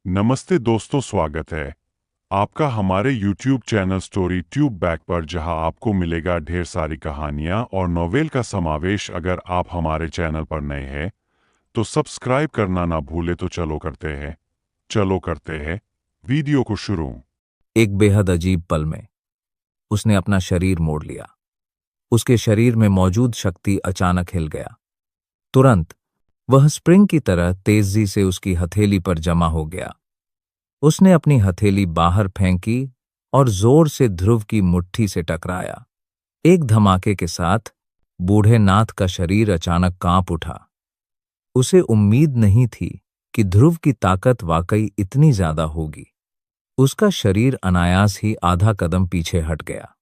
नमस्ते दोस्तों, स्वागत है आपका हमारे YouTube channel story tube back पर, जहां आपको मिलेगा ढेर सारी कहानियां और नोवेल का समावेश। अगर आप हमारे चैनल पर नए हैं तो सब्सक्राइब करना ना भूले। तो चलो करते हैं वीडियो को शुरू। एक बेहद अजीब पल में उसने अपना शरीर मोड़ लिया। उसके शरीर में मौजूद शक्ति अचानक हिल गया। तुरंत वह स्प्रिंग की तरह तेजी से उसकी हथेली पर जमा हो गया। उसने अपनी हथेली बाहर फेंकी और जोर से ध्रुव की मुट्ठी से टकराया। एक धमाके के साथ बूढ़े नाथ का शरीर अचानक कांप उठा। उसे उम्मीद नहीं थी कि ध्रुव की ताकत वाकई इतनी ज्यादा होगी। उसका शरीर अनायास ही आधा कदम पीछे हट गया।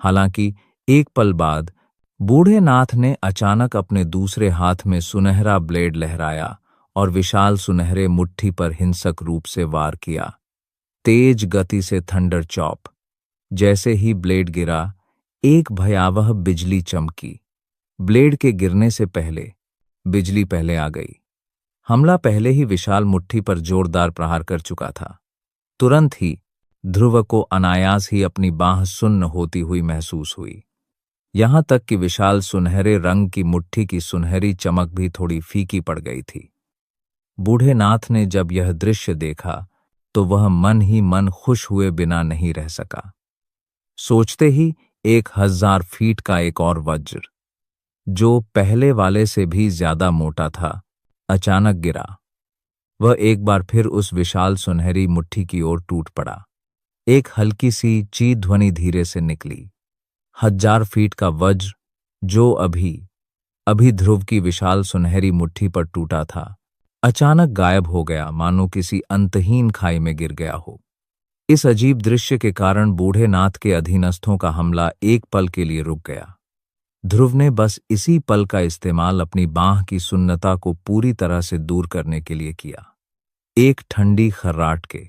हालांकि एक पल बाद बूढ़े नाथ ने अचानक अपने दूसरे हाथ में सुनहरा ब्लेड लहराया और विशाल सुनहरे मुट्ठी पर हिंसक रूप से वार किया। तेज गति से थंडर चॉप। जैसे ही ब्लेड गिरा, एक भयावह बिजली चमकी। ब्लेड के गिरने से पहले बिजली पहले आ गई। हमला पहले ही विशाल मुट्ठी पर जोरदार प्रहार कर चुका था। तुरंत ही ध्रुव को अनायास ही अपनी बांह सुन्न होती हुई महसूस हुई। यहां तक कि विशाल सुनहरे रंग की मुट्ठी की सुनहरी चमक भी थोड़ी फीकी पड़ गई थी। बूढ़े नाथ ने जब यह दृश्य देखा तो वह मन ही मन खुश हुए बिना नहीं रह सका। सोचते ही 1000 फीट का एक और वज्र, जो पहले वाले से भी ज्यादा मोटा था, अचानक गिरा। वह एक बार फिर उस विशाल सुनहरी मुट्ठी की ओर टूट पड़ा। एक हल्की सी ची ध्वनि धीरे से निकली। 1000 फीट का वज्र, जो अभी अभी ध्रुव की विशाल सुनहरी मुट्ठी पर टूटा था, अचानक गायब हो गया, मानो किसी अंतहीन खाई में गिर गया हो। इस अजीब दृश्य के कारण बूढ़े नाथ के अधीनस्थों का हमला एक पल के लिए रुक गया। ध्रुव ने बस इसी पल का इस्तेमाल अपनी बांह की सुन्नता को पूरी तरह से दूर करने के लिए किया। एक ठंडी खर्राट के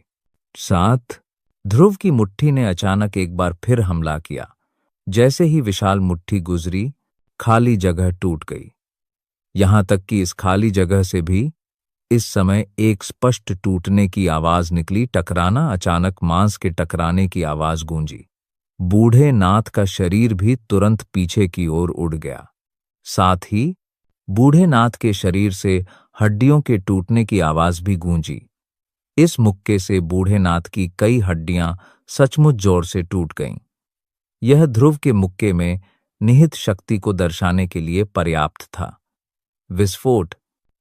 साथ ध्रुव की मुट्ठी ने अचानक एक बार फिर हमला किया। जैसे ही विशाल मुट्ठी गुजरी, खाली जगह टूट गई। यहां तक कि इस खाली जगह से भी इस समय एक स्पष्ट टूटने की आवाज निकली। टकराना, अचानक मांस के टकराने की आवाज गूंजी। बूढ़े नाथ का शरीर भी तुरंत पीछे की ओर उड़ गया। साथ ही बूढ़े नाथ के शरीर से हड्डियों के टूटने की आवाज भी गूंजी। इस मुक्के से बूढ़े नाथ की कई हड्डियां सचमुच जोर से टूट गईं। यह ध्रुव के मुक्के में निहित शक्ति को दर्शाने के लिए पर्याप्त था। विस्फोट।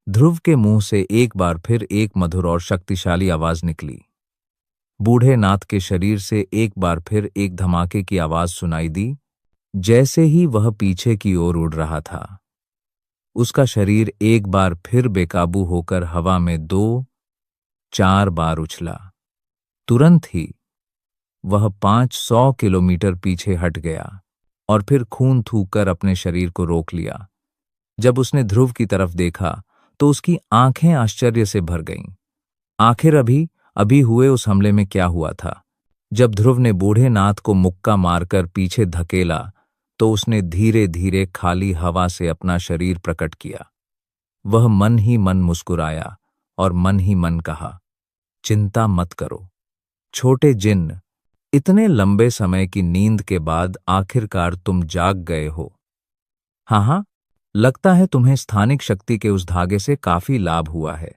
ध्रुव के मुंह से एक बार फिर एक मधुर और शक्तिशाली आवाज निकली। बूढ़े नाथ के शरीर से एक बार फिर एक धमाके की आवाज सुनाई दी। जैसे ही वह पीछे की ओर उड़ रहा था, उसका शरीर एक बार फिर बेकाबू होकर हवा में 2-4 बार उछला। तुरंत ही वह 500 किलोमीटर पीछे हट गया और फिर खून थूककर अपने शरीर को रोक लिया। जब उसने ध्रुव की तरफ देखा तो उसकी आंखें आश्चर्य से भर गईं। आखिर अभी अभी हुए उस हमले में क्या हुआ था? जब ध्रुव ने बूढ़े नाथ को मुक्का मारकर पीछे धकेला तो उसने धीरे धीरे खाली हवा से अपना शरीर प्रकट किया। वह मन ही मन मुस्कुराया और मन ही मन कहा, चिंता मत करो छोटे जिन्न, इतने लंबे समय की नींद के बाद आखिरकार तुम जाग गए हो। हाँ, लगता है तुम्हें स्थानिक शक्ति के उस धागे से काफी लाभ हुआ है।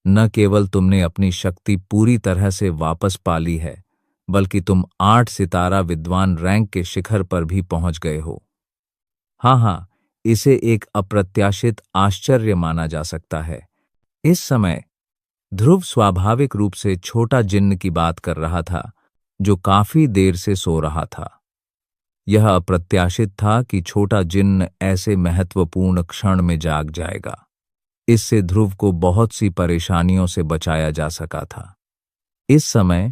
न केवल तुमने अपनी शक्ति पूरी तरह से वापस पा ली है, बल्कि तुम 8 सितारा विद्वान रैंक के शिखर पर भी पहुंच गए हो। हाँ, इसे एक अप्रत्याशित आश्चर्य माना जा सकता है। इस समय ध्रुव स्वाभाविक रूप से छोटा जिन्न की बात कर रहा था, जो काफी देर से सो रहा था। यह अप्रत्याशित था कि छोटा जिन्न ऐसे महत्वपूर्ण क्षण में जाग जाएगा। इससे ध्रुव को बहुत सी परेशानियों से बचाया जा सका था। इस समय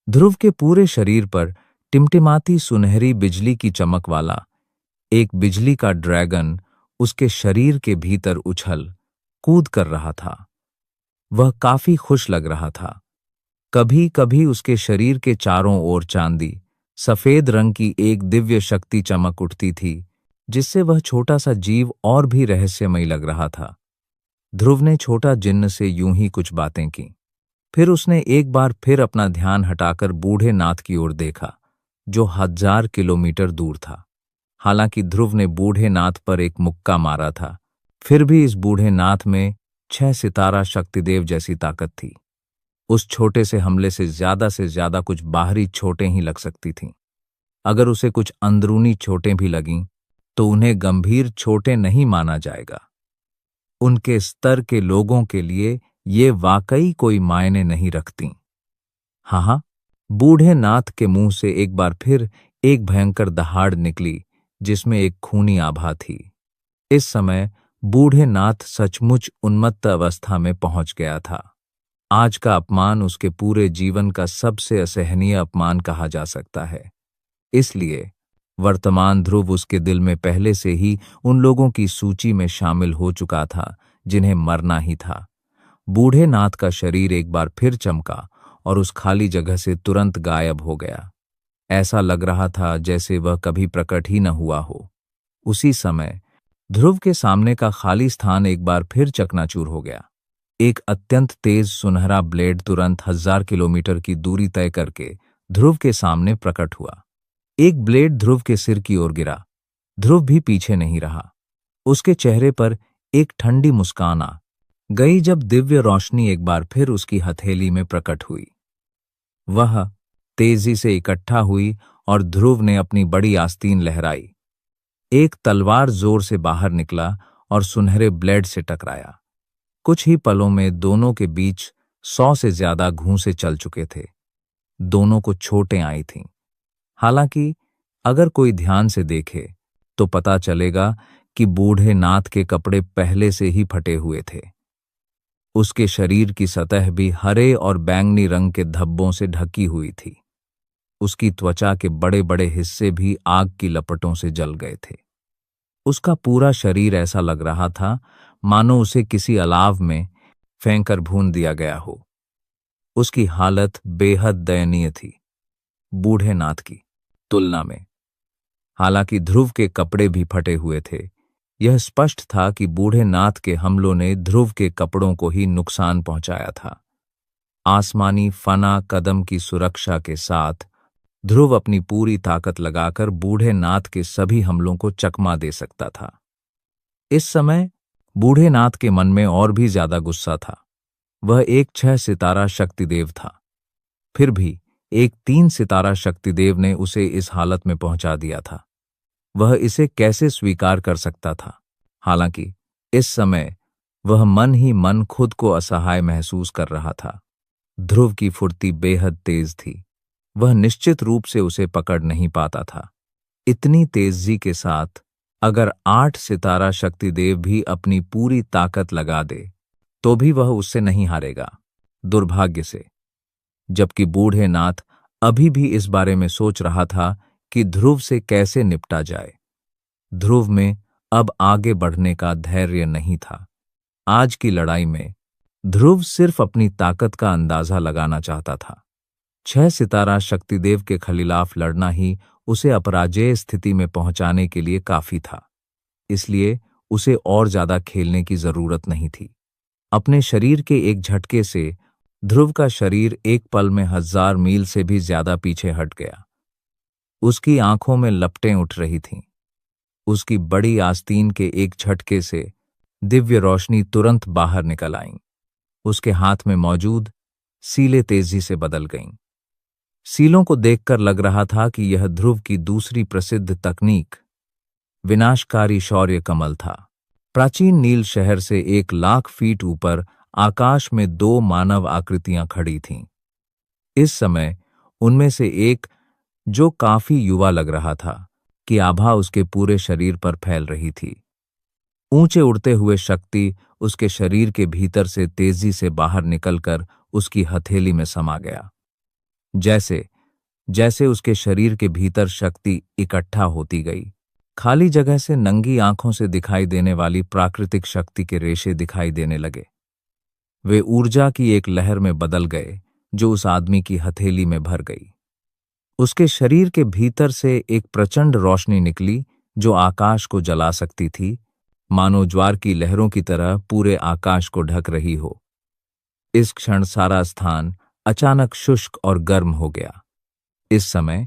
ध्रुव के पूरे शरीर पर टिमटिमाती सुनहरी बिजली की चमक वाला एक बिजली का ड्रैगन उसके शरीर के भीतर उछल कूद कर रहा था। वह काफी खुश लग रहा था। कभी कभी उसके शरीर के चारों ओर चांदी सफेद रंग की एक दिव्य शक्ति चमक उठती थी, जिससे वह छोटा सा जीव और भी रहस्यमयी लग रहा था। ध्रुव ने छोटा जिन्न से यूं ही कुछ बातें की। फिर उसने एक बार फिर अपना ध्यान हटाकर बूढ़े नाथ की ओर देखा, जो 1000 किलोमीटर दूर था। हालांकि ध्रुव ने बूढ़े नाथ पर एक मुक्का मारा था, फिर भी इस बूढ़े नाथ में 6 सितारा शक्तिदेव जैसी ताकत थी। उस छोटे से हमले से ज्यादा कुछ बाहरी चोटें ही लग सकती थीं। अगर उसे कुछ अंदरूनी चोटें भी लगीं, तो उन्हें गंभीर चोटें नहीं माना जाएगा। उनके स्तर के लोगों के लिए ये वाकई कोई मायने नहीं रखती। हाँ, बूढ़े नाथ के मुंह से एक बार फिर एक भयंकर दहाड़ निकली, जिसमें एक खूनी आभा थी। इस समय बूढ़े नाथ सचमुच उन्मत्त अवस्था में पहुंच गया था। आज का अपमान उसके पूरे जीवन का सबसे असहनीय अपमान कहा जा सकता है। इसलिए वर्तमान ध्रुव उसके दिल में पहले से ही उन लोगों की सूची में शामिल हो चुका था जिन्हें मरना ही था। बूढ़े नाथ का शरीर एक बार फिर चमका और उस खाली जगह से तुरंत गायब हो गया। ऐसा लग रहा था जैसे वह कभी प्रकट ही न हुआ हो। उसी समय ध्रुव के सामने का खाली स्थान एक बार फिर चकनाचूर हो गया। एक अत्यंत तेज सुनहरा ब्लेड तुरंत 1000 किलोमीटर की दूरी तय करके ध्रुव के सामने प्रकट हुआ। एक ब्लेड ध्रुव के सिर की ओर गिरा। ध्रुव भी पीछे नहीं रहा। उसके चेहरे पर एक ठंडी मुस्कान आ गई जब दिव्य रोशनी एक बार फिर उसकी हथेली में प्रकट हुई। वह तेजी से इकट्ठा हुई और ध्रुव ने अपनी बड़ी आस्तीन लहराई। एक तलवार जोर से बाहर निकला और सुनहरे ब्लेड से टकराया। कुछ ही पलों में दोनों के बीच 100 से ज्यादा घूंसे चल चुके थे। दोनों को चोटें आई थीं। हालांकि अगर कोई ध्यान से देखे तो पता चलेगा कि बूढ़े नाथ के कपड़े पहले से ही फटे हुए थे। उसके शरीर की सतह भी हरे और बैंगनी रंग के धब्बों से ढकी हुई थी। उसकी त्वचा के बड़े बड़े हिस्से भी आग की लपटों से जल गए थे। उसका पूरा शरीर ऐसा लग रहा था मानो उसे किसी अलाव में फेंककर भून दिया गया हो। उसकी हालत बेहद दयनीय थी बूढ़े नाथ की तुलना में। हालांकि ध्रुव के कपड़े भी फटे हुए थे, यह स्पष्ट था कि बूढ़े नाथ के हमलों ने ध्रुव के कपड़ों को ही नुकसान पहुंचाया था। आसमानी फना कदम की सुरक्षा के साथ ध्रुव अपनी पूरी ताकत लगाकर बूढ़े नाथ के सभी हमलों को चकमा दे सकता था। इस समय बूढ़े नाथ के मन में और भी ज्यादा गुस्सा था। वह एक 6 सितारा शक्तिदेव था, फिर भी एक 3 सितारा शक्तिदेव ने उसे इस हालत में पहुंचा दिया था। वह इसे कैसे स्वीकार कर सकता था? हालांकि इस समय वह मन ही मन खुद को असहाय महसूस कर रहा था। ध्रुव की फुर्ती बेहद तेज थी। वह निश्चित रूप से उसे पकड़ नहीं पाता था। इतनी तेजी के साथ अगर 8 सितारा शक्तिदेव भी अपनी पूरी ताकत लगा दे तो भी वह उससे नहीं हारेगा, दुर्भाग्य से। जबकि बूढ़े नाथ अभी भी इस बारे में सोच रहा था कि ध्रुव से कैसे निपटा जाए। ध्रुव में अब आगे बढ़ने का धैर्य नहीं था। आज की लड़ाई में ध्रुव सिर्फ अपनी ताकत का अंदाजा लगाना चाहता था। 6 सितारा शक्तिदेव के खिलाफ लड़ना ही उसे अपराजेय स्थिति में पहुंचाने के लिए काफी था। इसलिए उसे और ज्यादा खेलने की जरूरत नहीं थी। अपने शरीर के एक झटके से ध्रुव का शरीर एक पल में 1000 मील से भी ज्यादा पीछे हट गया। उसकी आंखों में लपटें उठ रही थीं। उसकी बड़ी आस्तीन के एक झटके से दिव्य रोशनी तुरंत बाहर निकल आईं। उसके हाथ में मौजूद सीलें तेजी से बदल गईं। सीलों को देखकर लग रहा था कि यह ध्रुव की दूसरी प्रसिद्ध तकनीक विनाशकारी शौर्य कमल था। प्राचीन नील शहर से 1,00,000 फीट ऊपर आकाश में 2 मानव आकृतियां खड़ी थीं। इस समय उनमें से एक, जो काफी युवा लग रहा था, की आभा उसके पूरे शरीर पर फैल रही थी। ऊंचे उड़ते हुए शक्ति उसके शरीर के भीतर से तेजी से बाहर निकलकर उसकी हथेली में समा गया। जैसे जैसे उसके शरीर के भीतर शक्ति इकट्ठा होती गई, खाली जगह से नंगी आंखों से दिखाई देने वाली प्राकृतिक शक्ति के रेशे दिखाई देने लगे। वे ऊर्जा की एक लहर में बदल गए जो उस आदमी की हथेली में भर गई। उसके शरीर के भीतर से एक प्रचंड रोशनी निकली जो आकाश को जला सकती थी, मानो ज्वार की लहरों की तरह पूरे आकाश को ढक रही हो। इस क्षण सारा स्थान अचानक शुष्क और गर्म हो गया। इस समय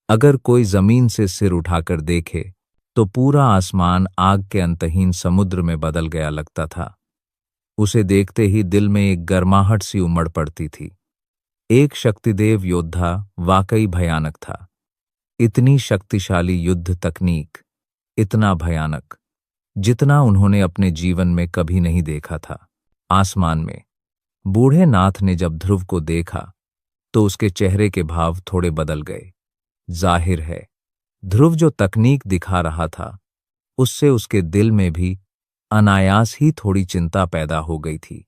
अगर कोई जमीन से सिर उठाकर देखे तो पूरा आसमान आग के अंतहीन समुद्र में बदल गया लगता था। उसे देखते ही दिल में एक गर्माहट सी उमड़ पड़ती थी। एक शक्तिदेव योद्धा वाकई भयानक था। इतनी शक्तिशाली युद्ध तकनीक, इतना भयानक जितना उन्होंने अपने जीवन में कभी नहीं देखा था। आसमान में बूढ़े नाथ ने जब ध्रुव को देखा तो उसके चेहरे के भाव थोड़े बदल गए। जाहिर है, ध्रुव जो तकनीक दिखा रहा था उससे उसके दिल में भी अनायास ही थोड़ी चिंता पैदा हो गई थी।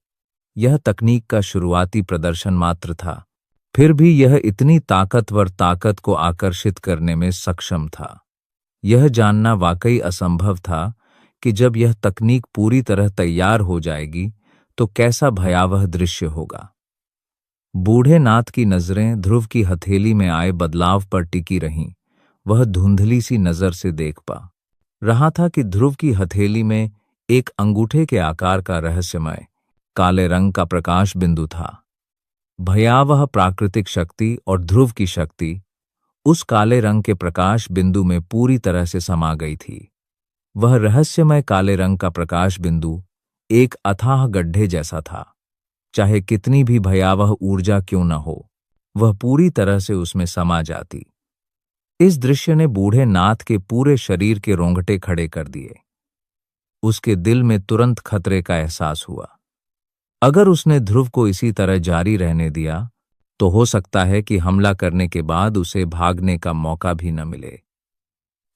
यह तकनीक का शुरुआती प्रदर्शन मात्र था, फिर भी यह इतनी ताकतवर ताकत को आकर्षित करने में सक्षम था। यह जानना वाकई असंभव था कि जब यह तकनीक पूरी तरह तैयार हो जाएगी तो कैसा भयावह दृश्य होगा। बूढ़े नाथ की नजरें ध्रुव की हथेली में आए बदलाव पर टिकी रहीं। वह धुंधली सी नजर से देख पा रहा था कि ध्रुव की हथेली में एक अंगूठे के आकार का रहस्यमय काले रंग का प्रकाश बिंदु था। भयावह प्राकृतिक शक्ति और ध्रुव की शक्ति उस काले रंग के प्रकाश बिंदु में पूरी तरह से समा गई थी। वह रहस्यमय काले रंग का प्रकाश बिंदु एक अथाह गड्ढे जैसा था। चाहे कितनी भी भयावह ऊर्जा क्यों न हो, वह पूरी तरह से उसमें समा जाती। इस दृश्य ने बूढ़े नाथ के पूरे शरीर के रोंगटे खड़े कर दिए। उसके दिल में तुरंत खतरे का एहसास हुआ। अगर उसने ध्रुव को इसी तरह जारी रहने दिया तो हो सकता है कि हमला करने के बाद उसे भागने का मौका भी न मिले।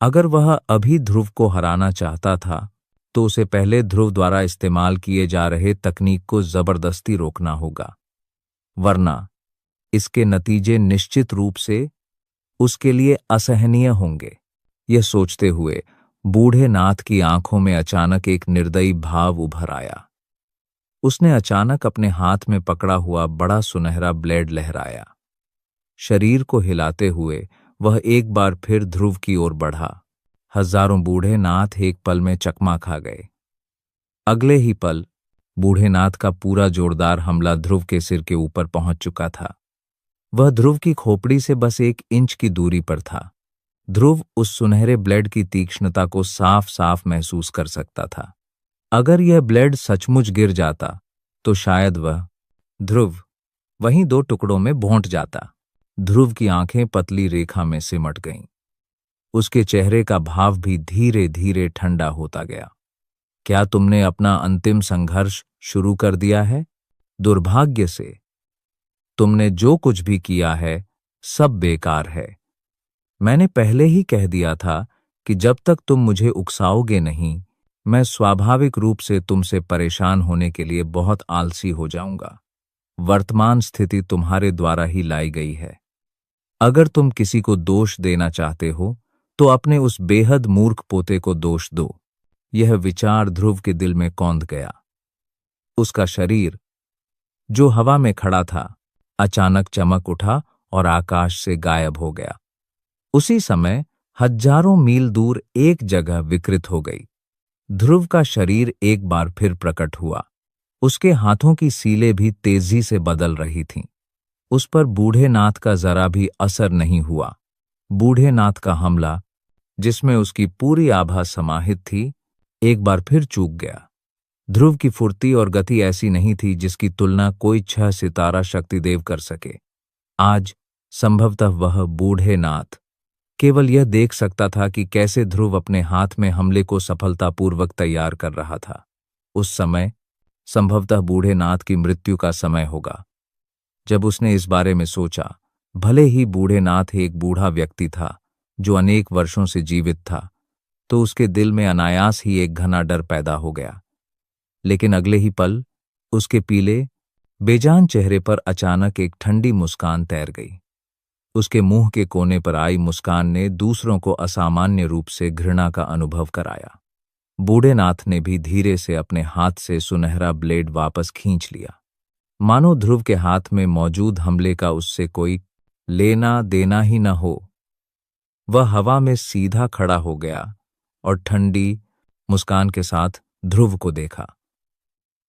अगर वह अभी ध्रुव को हराना चाहता था तो उसे पहले ध्रुव द्वारा इस्तेमाल किए जा रहे तकनीक को जबरदस्ती रोकना होगा, वरना इसके नतीजे निश्चित रूप से उसके लिए असहनीय होंगे। यह सोचते हुए बूढ़े नाथ की आंखों में अचानक एक निर्दयी भाव उभर आया। उसने अचानक अपने हाथ में पकड़ा हुआ बड़ा सुनहरा ब्लेड लहराया। शरीर को हिलाते हुए वह एक बार फिर ध्रुव की ओर बढ़ा। हजारों बूढ़े नाथ एक पल में चकमा खा गए। अगले ही पल बूढ़े नाथ का पूरा जोरदार हमला ध्रुव के सिर के ऊपर पहुंच चुका था। वह ध्रुव की खोपड़ी से बस 1 इंच की दूरी पर था। ध्रुव उस सुनहरे ब्लेड की तीक्ष्णता को साफ साफ महसूस कर सकता था। अगर यह ब्लेड सचमुच गिर जाता तो शायद वह ध्रुव वहीं 2 टुकड़ों में बांट जाता। ध्रुव की आंखें पतली रेखा में सिमट गईं। उसके चेहरे का भाव भी धीरे धीरे ठंडा होता गया। क्या तुमने अपना अंतिम संघर्ष शुरू कर दिया है? दुर्भाग्य से तुमने जो कुछ भी किया है सब बेकार है। मैंने पहले ही कह दिया था कि जब तक तुम मुझे उकसाओगे नहीं, मैं स्वाभाविक रूप से तुमसे परेशान होने के लिए बहुत आलसी हो जाऊंगा। वर्तमान स्थिति तुम्हारे द्वारा ही लाई गई है। अगर तुम किसी को दोष देना चाहते हो तो अपने उस बेहद मूर्ख पोते को दोष दो। यह विचार ध्रुव के दिल में कौंध गया। उसका शरीर, जो हवा में खड़ा था, अचानक चमक उठा और आकाश से गायब हो गया। उसी समय हजारों मील दूर एक जगह विकृत हो गई। ध्रुव का शरीर एक बार फिर प्रकट हुआ। उसके हाथों की सीलें भी तेजी से बदल रही थीं। उस पर बूढ़े नाथ का जरा भी असर नहीं हुआ। बूढ़े नाथ का हमला, जिसमें उसकी पूरी आभा समाहित थी, एक बार फिर चूक गया। ध्रुव की फुर्ती और गति ऐसी नहीं थी जिसकी तुलना कोई 6 सितारा शक्तिदेव कर सके। आज संभवतः वह बूढ़े नाथ केवल यह देख सकता था कि कैसे ध्रुव अपने हाथ में हमले को सफलतापूर्वक तैयार कर रहा था। उस समय संभवतः बूढ़े नाथ की मृत्यु का समय होगा। जब उसने इस बारे में सोचा, भले ही बूढ़े नाथ एक बूढ़ा व्यक्ति था जो अनेक वर्षों से जीवित था, तो उसके दिल में अनायास ही एक घना डर पैदा हो गया। लेकिन अगले ही पल उसके पीले, बेजान चेहरे पर अचानक एक ठंडी मुस्कान तैर गई। उसके मुंह के कोने पर आई मुस्कान ने दूसरों को असामान्य रूप से घृणा का अनुभव कराया। बूढ़े नाथ ने भी धीरे से अपने हाथ से सुनहरा ब्लेड वापस खींच लिया, मानो ध्रुव के हाथ में मौजूद हमले का उससे कोई लेना देना ही न हो। वह हवा में सीधा खड़ा हो गया और ठंडी मुस्कान के साथ ध्रुव को देखा।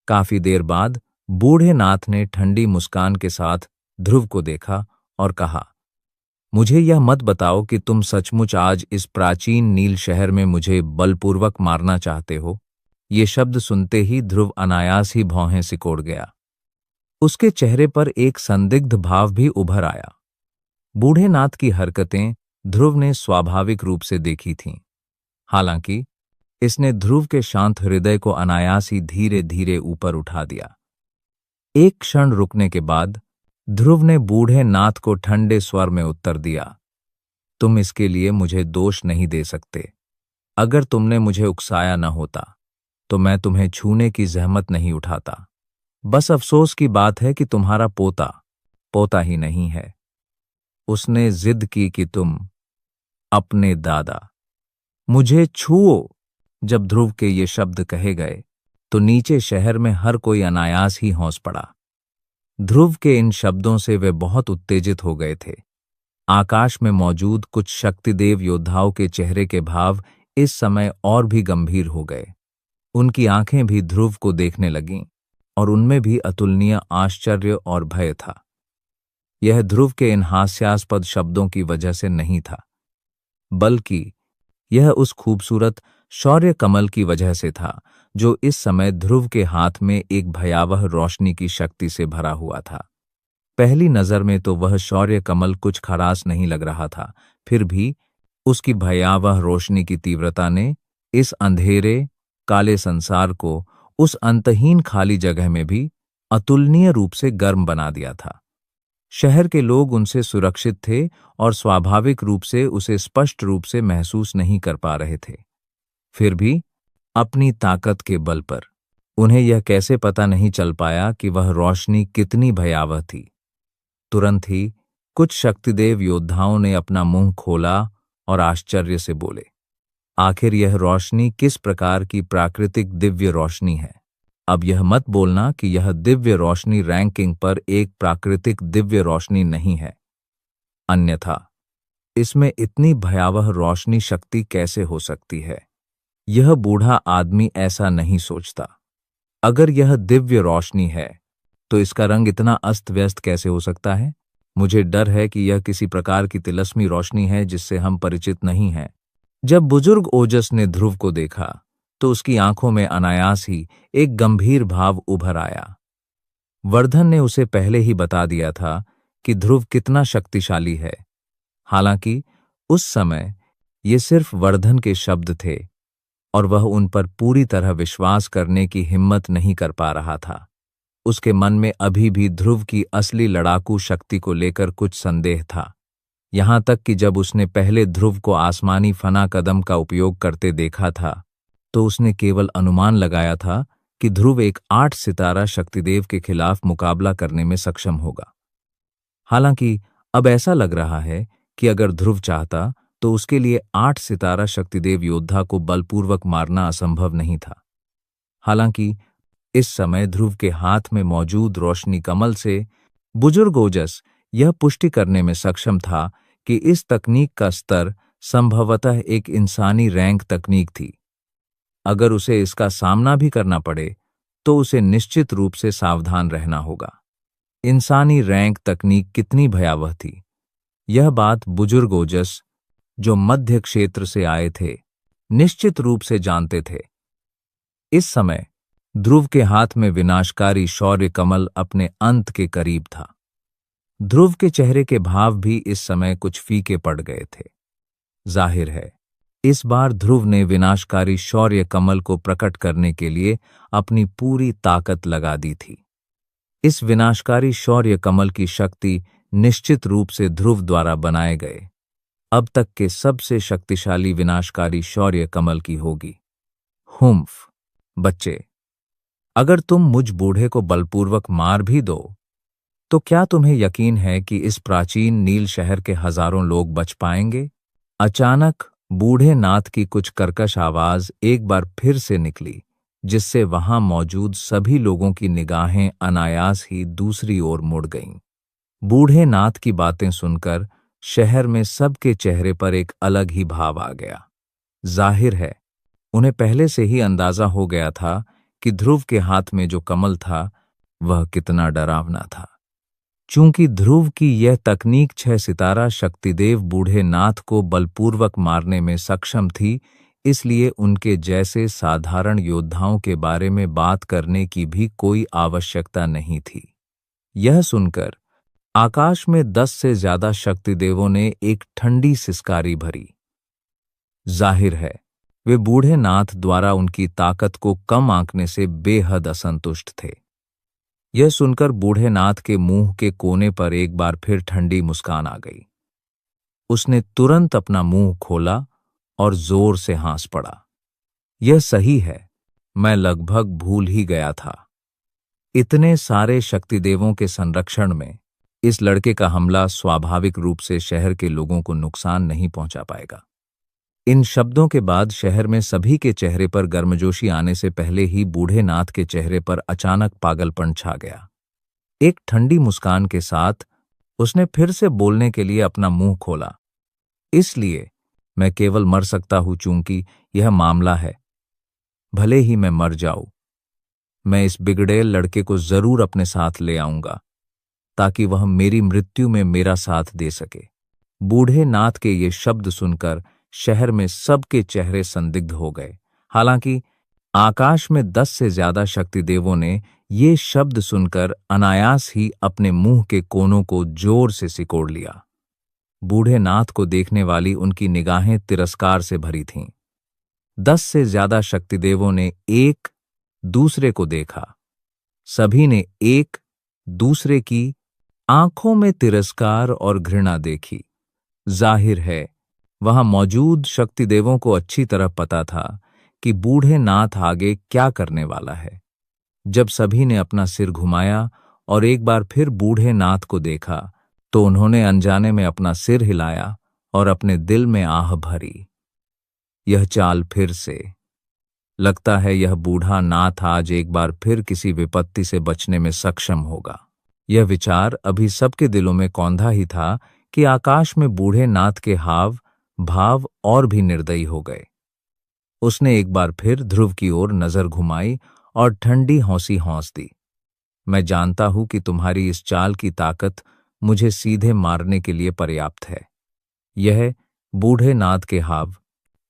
काफी देर बाद बूढ़े नाथ ने ठंडी मुस्कान के साथ ध्रुव को देखा और कहा, मुझे यह मत बताओ कि तुम सचमुच आज इस प्राचीन नील शहर में मुझे बलपूर्वक मारना चाहते हो। ये शब्द सुनते ही ध्रुव अनायास ही भौहें सिकोड़ गया। उसके चेहरे पर एक संदिग्ध भाव भी उभर आया। बूढ़े नाथ की हरकतें ध्रुव ने स्वाभाविक रूप से देखी थीं। हालांकि इसने ध्रुव के शांत हृदय को अनायास ही धीरे धीरे ऊपर उठा दिया। एक क्षण रुकने के बाद ध्रुव ने बूढ़े नाथ को ठंडे स्वर में उत्तर दिया, तुम इसके लिए मुझे दोष नहीं दे सकते। अगर तुमने मुझे उकसाया न होता तो मैं तुम्हें छूने की जहमत नहीं उठाता। बस अफसोस की बात है कि तुम्हारा पोता ही नहीं है। उसने जिद की कि तुम अपने दादा मुझे छुओ। जब ध्रुव के ये शब्द कहे गए तो नीचे शहर में हर कोई अनायास ही हौंस पड़ा। ध्रुव के इन शब्दों से वे बहुत उत्तेजित हो गए थे। आकाश में मौजूद कुछ शक्तिदेव योद्धाओं के चेहरे के भाव इस समय और भी गंभीर हो गए। उनकी आंखें भी ध्रुव को देखने लगीं और उनमें भी अतुलनीय आश्चर्य और भय था। यह ध्रुव के इन हास्यास्पद शब्दों की वजह से नहीं था, बल्कि यह उस खूबसूरत शौर्य कमल की वजह से था जो इस समय ध्रुव के हाथ में एक भयावह रोशनी की शक्ति से भरा हुआ था। पहली नजर में तो वह शौर्य कमल कुछ खास नहीं लग रहा था, फिर भी उसकी भयावह रोशनी की तीव्रता ने इस अंधेरे काले संसार को उस अंतहीन खाली जगह में भी अतुलनीय रूप से गर्म बना दिया था। शहर के लोग उनसे सुरक्षित थे और स्वाभाविक रूप से उसे स्पष्ट रूप से महसूस नहीं कर पा रहे थे। फिर भी अपनी ताकत के बल पर उन्हें यह कैसे पता नहीं चल पाया कि वह रोशनी कितनी भयावह थी। तुरंत ही कुछ शक्तिदेव योद्धाओं ने अपना मुंह खोला और आश्चर्य से बोले, आखिर यह रोशनी किस प्रकार की प्राकृतिक दिव्य रोशनी है? अब यह मत बोलना कि यह दिव्य रोशनी रैंकिंग पर एक प्राकृतिक दिव्य रोशनी नहीं है, अन्यथा इसमें इतनी भयावह रोशनी शक्ति कैसे हो सकती है? यह बूढ़ा आदमी ऐसा नहीं सोचता। अगर यह दिव्य रोशनी है तो इसका रंग इतना अस्त व्यस्त कैसे हो सकता है? मुझे डर है कि यह किसी प्रकार की तिलस्मी रोशनी है जिससे हम परिचित नहीं हैं। जब बुजुर्ग ओजस ने ध्रुव को देखा तो उसकी आंखों में अनायास ही एक गंभीर भाव उभर आया। वर्धन ने उसे पहले ही बता दिया था कि ध्रुव कितना शक्तिशाली है। हालांकि उस समय ये सिर्फ वर्धन के शब्द थे और वह उन पर पूरी तरह विश्वास करने की हिम्मत नहीं कर पा रहा था। उसके मन में अभी भी ध्रुव की असली लड़ाकू शक्ति को लेकर कुछ संदेह था। यहां तक कि जब उसने पहले ध्रुव को आसमानी फना कदम का उपयोग करते देखा था तो उसने केवल अनुमान लगाया था कि ध्रुव एक 8 सितारा शक्तिदेव के खिलाफ मुकाबला करने में सक्षम होगा। हालांकि अब ऐसा लग रहा है कि अगर ध्रुव चाहता तो उसके लिए 8 सितारा शक्तिदेव योद्धा को बलपूर्वक मारना असंभव नहीं था। हालांकि इस समय ध्रुव के हाथ में मौजूद रोशनी कमल से बुजुर्ग ओजस यह पुष्टि करने में सक्षम था कि इस तकनीक का स्तर संभवतः एक इंसानी रैंक तकनीक थी। अगर उसे इसका सामना भी करना पड़े तो उसे निश्चित रूप से सावधान रहना होगा। इंसानी रैंक तकनीक कितनी भयावह थी, यह बात बुजुर्ग ओजस, जो मध्य क्षेत्र से आए थे, निश्चित रूप से जानते थे। इस समय ध्रुव के हाथ में विनाशकारी शौर्य कमल अपने अंत के करीब था। ध्रुव के चेहरे के भाव भी इस समय कुछ फीके पड़ गए थे। जाहिर है इस बार ध्रुव ने विनाशकारी शौर्य कमल को प्रकट करने के लिए अपनी पूरी ताकत लगा दी थी। इस विनाशकारी शौर्य कमल की शक्ति निश्चित रूप से ध्रुव द्वारा बनाए गए अब तक के सबसे शक्तिशाली विनाशकारी शौर्य कमल की होगी। हुम्फ, बच्चे, अगर तुम मुझ बूढ़े को बलपूर्वक मार भी दो तो क्या तुम्हें यकीन है कि इस प्राचीन नील शहर के हजारों लोग बच पाएंगे? अचानक बूढ़े नाथ की कुछ कर्कश आवाज एक बार फिर से निकली, जिससे वहां मौजूद सभी लोगों की निगाहें अनायास ही दूसरी ओर मुड़ गईं। बूढ़े नाथ की बातें सुनकर शहर में सबके चेहरे पर एक अलग ही भाव आ गया। जाहिर है उन्हें पहले से ही अंदाजा हो गया था कि ध्रुव के हाथ में जो कमल था वह कितना डरावना था। चूंकि ध्रुव की यह तकनीक 6 सितारा शक्तिदेव बूढ़े नाथ को बलपूर्वक मारने में सक्षम थी, इसलिए उनके जैसे साधारण योद्धाओं के बारे में बात करने की भी कोई आवश्यकता नहीं थी। यह सुनकर आकाश में 10 से ज्यादा शक्तिदेवों ने एक ठंडी सिसकारी भरी। जाहिर है वे बूढ़े नाथ द्वारा उनकी ताकत को कम आंकने से बेहद असंतुष्ट थे। यह सुनकर बूढ़े नाथ के मुंह के कोने पर एक बार फिर ठंडी मुस्कान आ गई। उसने तुरंत अपना मुंह खोला और जोर से हंस पड़ा। यह सही है, मैं लगभग भूल ही गया था। इतने सारे शक्तिदेवों के संरक्षण में इस लड़के का हमला स्वाभाविक रूप से शहर के लोगों को नुकसान नहीं पहुंचा पाएगा। इन शब्दों के बाद शहर में सभी के चेहरे पर गर्मजोशी आने से पहले ही बूढ़े नाथ के चेहरे पर अचानक पागलपन छा गया। एक ठंडी मुस्कान के साथ उसने फिर से बोलने के लिए अपना मुंह खोला। इसलिए मैं केवल मर सकता हूं, चूंकि यह मामला है। भले ही मैं मर जाऊं, मैं इस बिगड़ेल लड़के को जरूर अपने साथ ले आऊंगा, ताकि वह मेरी मृत्यु में मेरा साथ दे सके। बूढ़े नाथ के ये शब्द सुनकर शहर में सबके चेहरे संदिग्ध हो गए। हालांकि आकाश में 10 से ज्यादा शक्तिदेवों ने ये शब्द सुनकर अनायास ही अपने मुंह के कोनों को जोर से सिकोड़ लिया। बूढ़े नाथ को देखने वाली उनकी निगाहें तिरस्कार से भरी थीं। 10 से ज्यादा शक्तिदेवों ने एक दूसरे को देखा। सभी ने एक दूसरे की आंखों में तिरस्कार और घृणा देखी। जाहिर है वहां मौजूद शक्तिदेवों को अच्छी तरह पता था कि बूढ़े नाथ आगे क्या करने वाला है। जब सभी ने अपना सिर घुमाया और एक बार फिर बूढ़े नाथ को देखा, तो उन्होंने अनजाने में अपना सिर हिलाया और अपने दिल में आह भरी। यह चाल फिर से, लगता है यह बूढ़ा नाथ आज एक बार फिर किसी विपत्ति से बचने में सक्षम होगा। यह विचार अभी सबके दिलों में कौंधा ही था कि आकाश में बूढ़े नाथ के हाव भाव और भी निर्दयी हो गए। उसने एक बार फिर ध्रुव की ओर नजर घुमाई और ठंडी हौंसी हौंस दी। मैं जानता हूं कि तुम्हारी इस चाल की ताकत मुझे सीधे मारने के लिए पर्याप्त है। यह बूढ़े नाथ के हाव,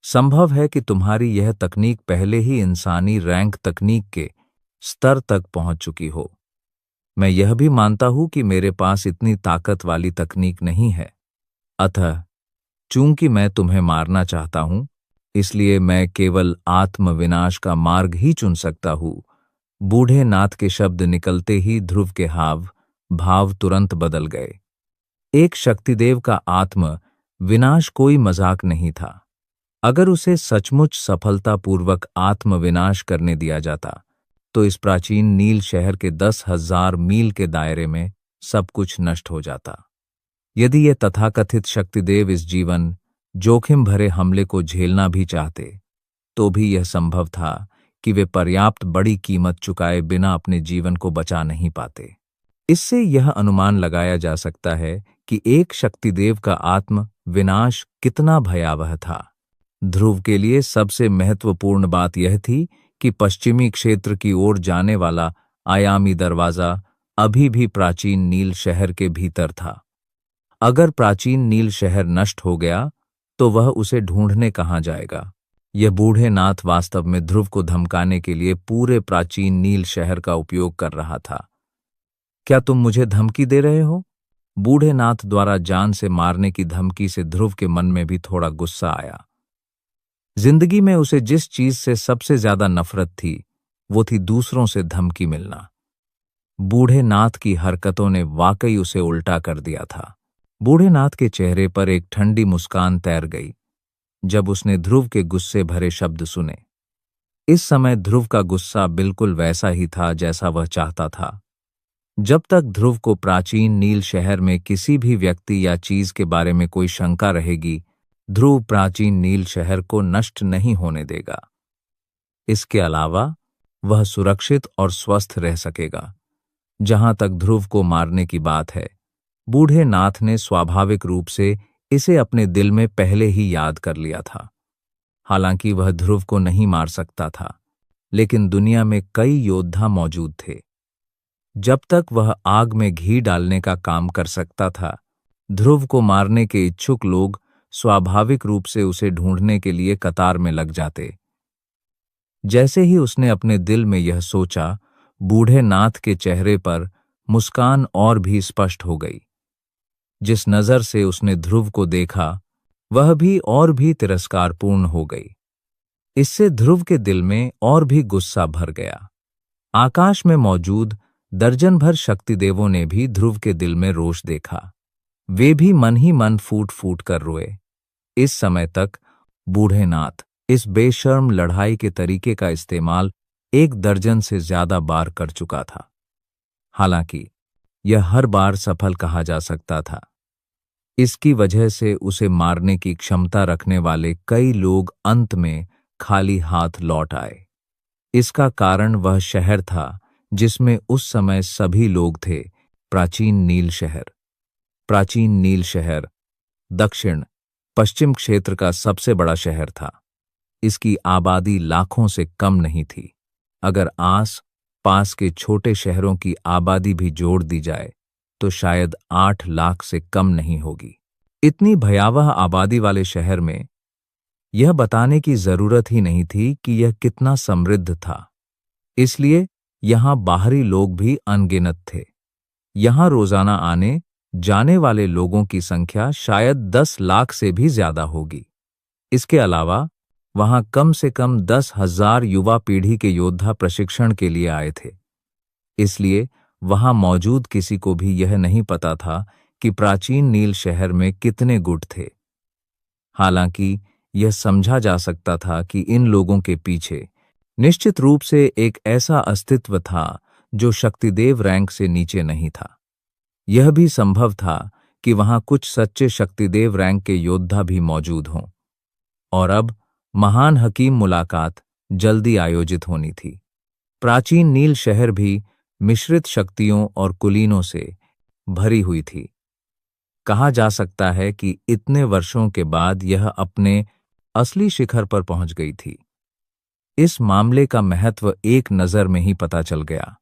संभव है कि तुम्हारी यह तकनीक पहले ही इंसानी रैंक तकनीक के स्तर तक पहुंच चुकी हो। मैं यह भी मानता हूं कि मेरे पास इतनी ताकत वाली तकनीक नहीं है। अतः चूंकि मैं तुम्हें मारना चाहता हूं, इसलिए मैं केवल आत्मविनाश का मार्ग ही चुन सकता हूं। बूढ़े नाथ के शब्द निकलते ही ध्रुव के हाव भाव तुरंत बदल गए। एक शक्तिदेव का आत्म विनाश कोई मजाक नहीं था। अगर उसे सचमुच सफलतापूर्वक आत्मविनाश करने दिया जाता, तो इस प्राचीन नील शहर के 10,000 मील के दायरे में सब कुछ नष्ट हो जाता। यदि ये तथाकथित शक्तिदेव इस जीवन जोखिम भरे हमले को झेलना भी चाहते, तो भी यह संभव था कि वे पर्याप्त बड़ी कीमत चुकाए बिना अपने जीवन को बचा नहीं पाते। इससे यह अनुमान लगाया जा सकता है कि एक शक्तिदेव का आत्म विनाश कितना भयावह था। ध्रुव के लिए सबसे महत्वपूर्ण बात यह थी कि पश्चिमी क्षेत्र की ओर जाने वाला आयामी दरवाजा अभी भी प्राचीन नील शहर के भीतर था। अगर प्राचीन नील शहर नष्ट हो गया, तो वह उसे ढूंढने कहां जाएगा। यह बूढ़े नाथ वास्तव में ध्रुव को धमकाने के लिए पूरे प्राचीन नील शहर का उपयोग कर रहा था। क्या तुम मुझे धमकी दे रहे हो? बूढ़े नाथ द्वारा जान से मारने की धमकी से ध्रुव के मन में भी थोड़ा गुस्सा आया। जिंदगी में उसे जिस चीज से सबसे ज्यादा नफरत थी, वो थी दूसरों से धमकी मिलना। बूढ़े नाथ की हरकतों ने वाकई उसे उल्टा कर दिया था। बूढ़े नाथ के चेहरे पर एक ठंडी मुस्कान तैर गई जब उसने ध्रुव के गुस्से भरे शब्द सुने। इस समय ध्रुव का गुस्सा बिल्कुल वैसा ही था जैसा वह चाहता था। जब तक ध्रुव को प्राचीन नील शहर में किसी भी व्यक्ति या चीज के बारे में कोई शंका रहेगी, ध्रुव प्राचीन नील शहर को नष्ट नहीं होने देगा। इसके अलावा वह सुरक्षित और स्वस्थ रह सकेगा। जहां तक ध्रुव को मारने की बात है, बूढ़े नाथ ने स्वाभाविक रूप से इसे अपने दिल में पहले ही याद कर लिया था। हालांकि वह ध्रुव को नहीं मार सकता था, लेकिन दुनिया में कई योद्धा मौजूद थे। जब तक वह आग में घी डालने का काम कर सकता था, ध्रुव को मारने के इच्छुक लोग स्वाभाविक रूप से उसे ढूंढने के लिए कतार में लग जाते। जैसे ही उसने अपने दिल में यह सोचा, बूढ़े नाथ के चेहरे पर मुस्कान और भी स्पष्ट हो गई। जिस नजर से उसने ध्रुव को देखा, वह भी और भी तिरस्कारपूर्ण हो गई। इससे ध्रुव के दिल में और भी गुस्सा भर गया। आकाश में मौजूद दर्जन भर शक्तिदेवों ने भी ध्रुव के दिल में रोष देखा। वे भी मन ही मन फूट फूट कर रोए। इस समय तक बूढ़े नाथ इस बेशर्म लड़ाई के तरीके का इस्तेमाल 1 दर्जन से ज्यादा बार कर चुका था। हालांकि यह हर बार सफल कहा जा सकता था। इसकी वजह से उसे मारने की क्षमता रखने वाले कई लोग अंत में खाली हाथ लौट आए। इसका कारण वह शहर था जिसमें उस समय सभी लोग थे, प्राचीन नील शहर। प्राचीन नील शहर दक्षिण पश्चिम क्षेत्र का सबसे बड़ा शहर था। इसकी आबादी लाखों से कम नहीं थी। अगर आस पास के छोटे शहरों की आबादी भी जोड़ दी जाए तो शायद 8 लाख से कम नहीं होगी। इतनी भयावह आबादी वाले शहर में यह बताने की जरूरत ही नहीं थी कि यह कितना समृद्ध था। इसलिए यहां बाहरी लोग भी अनगिनत थे। यहां रोजाना आने जाने वाले लोगों की संख्या शायद 10 लाख से भी ज्यादा होगी। इसके अलावा वहां कम से कम 10,000 युवा पीढ़ी के योद्धा प्रशिक्षण के लिए आए थे। इसलिए वहां मौजूद किसी को भी यह नहीं पता था कि प्राचीन नील शहर में कितने गुट थे। हालांकि यह समझा जा सकता था कि इन लोगों के पीछे निश्चित रूप से एक ऐसा अस्तित्व था जो शक्तिदेव रैंक से नीचे नहीं था। यह भी संभव था कि वहां कुछ सच्चे शक्तिदेव रैंक के योद्धा भी मौजूद हों। और अब महान हकीम मुलाकात जल्दी आयोजित होनी थी। प्राचीन नील शहर भी मिश्रित शक्तियों और कुलीनों से भरी हुई थी। कहा जा सकता है कि इतने वर्षों के बाद यह अपने असली शिखर पर पहुंच गई थी। इस मामले का महत्व एक नजर में ही पता चल गया।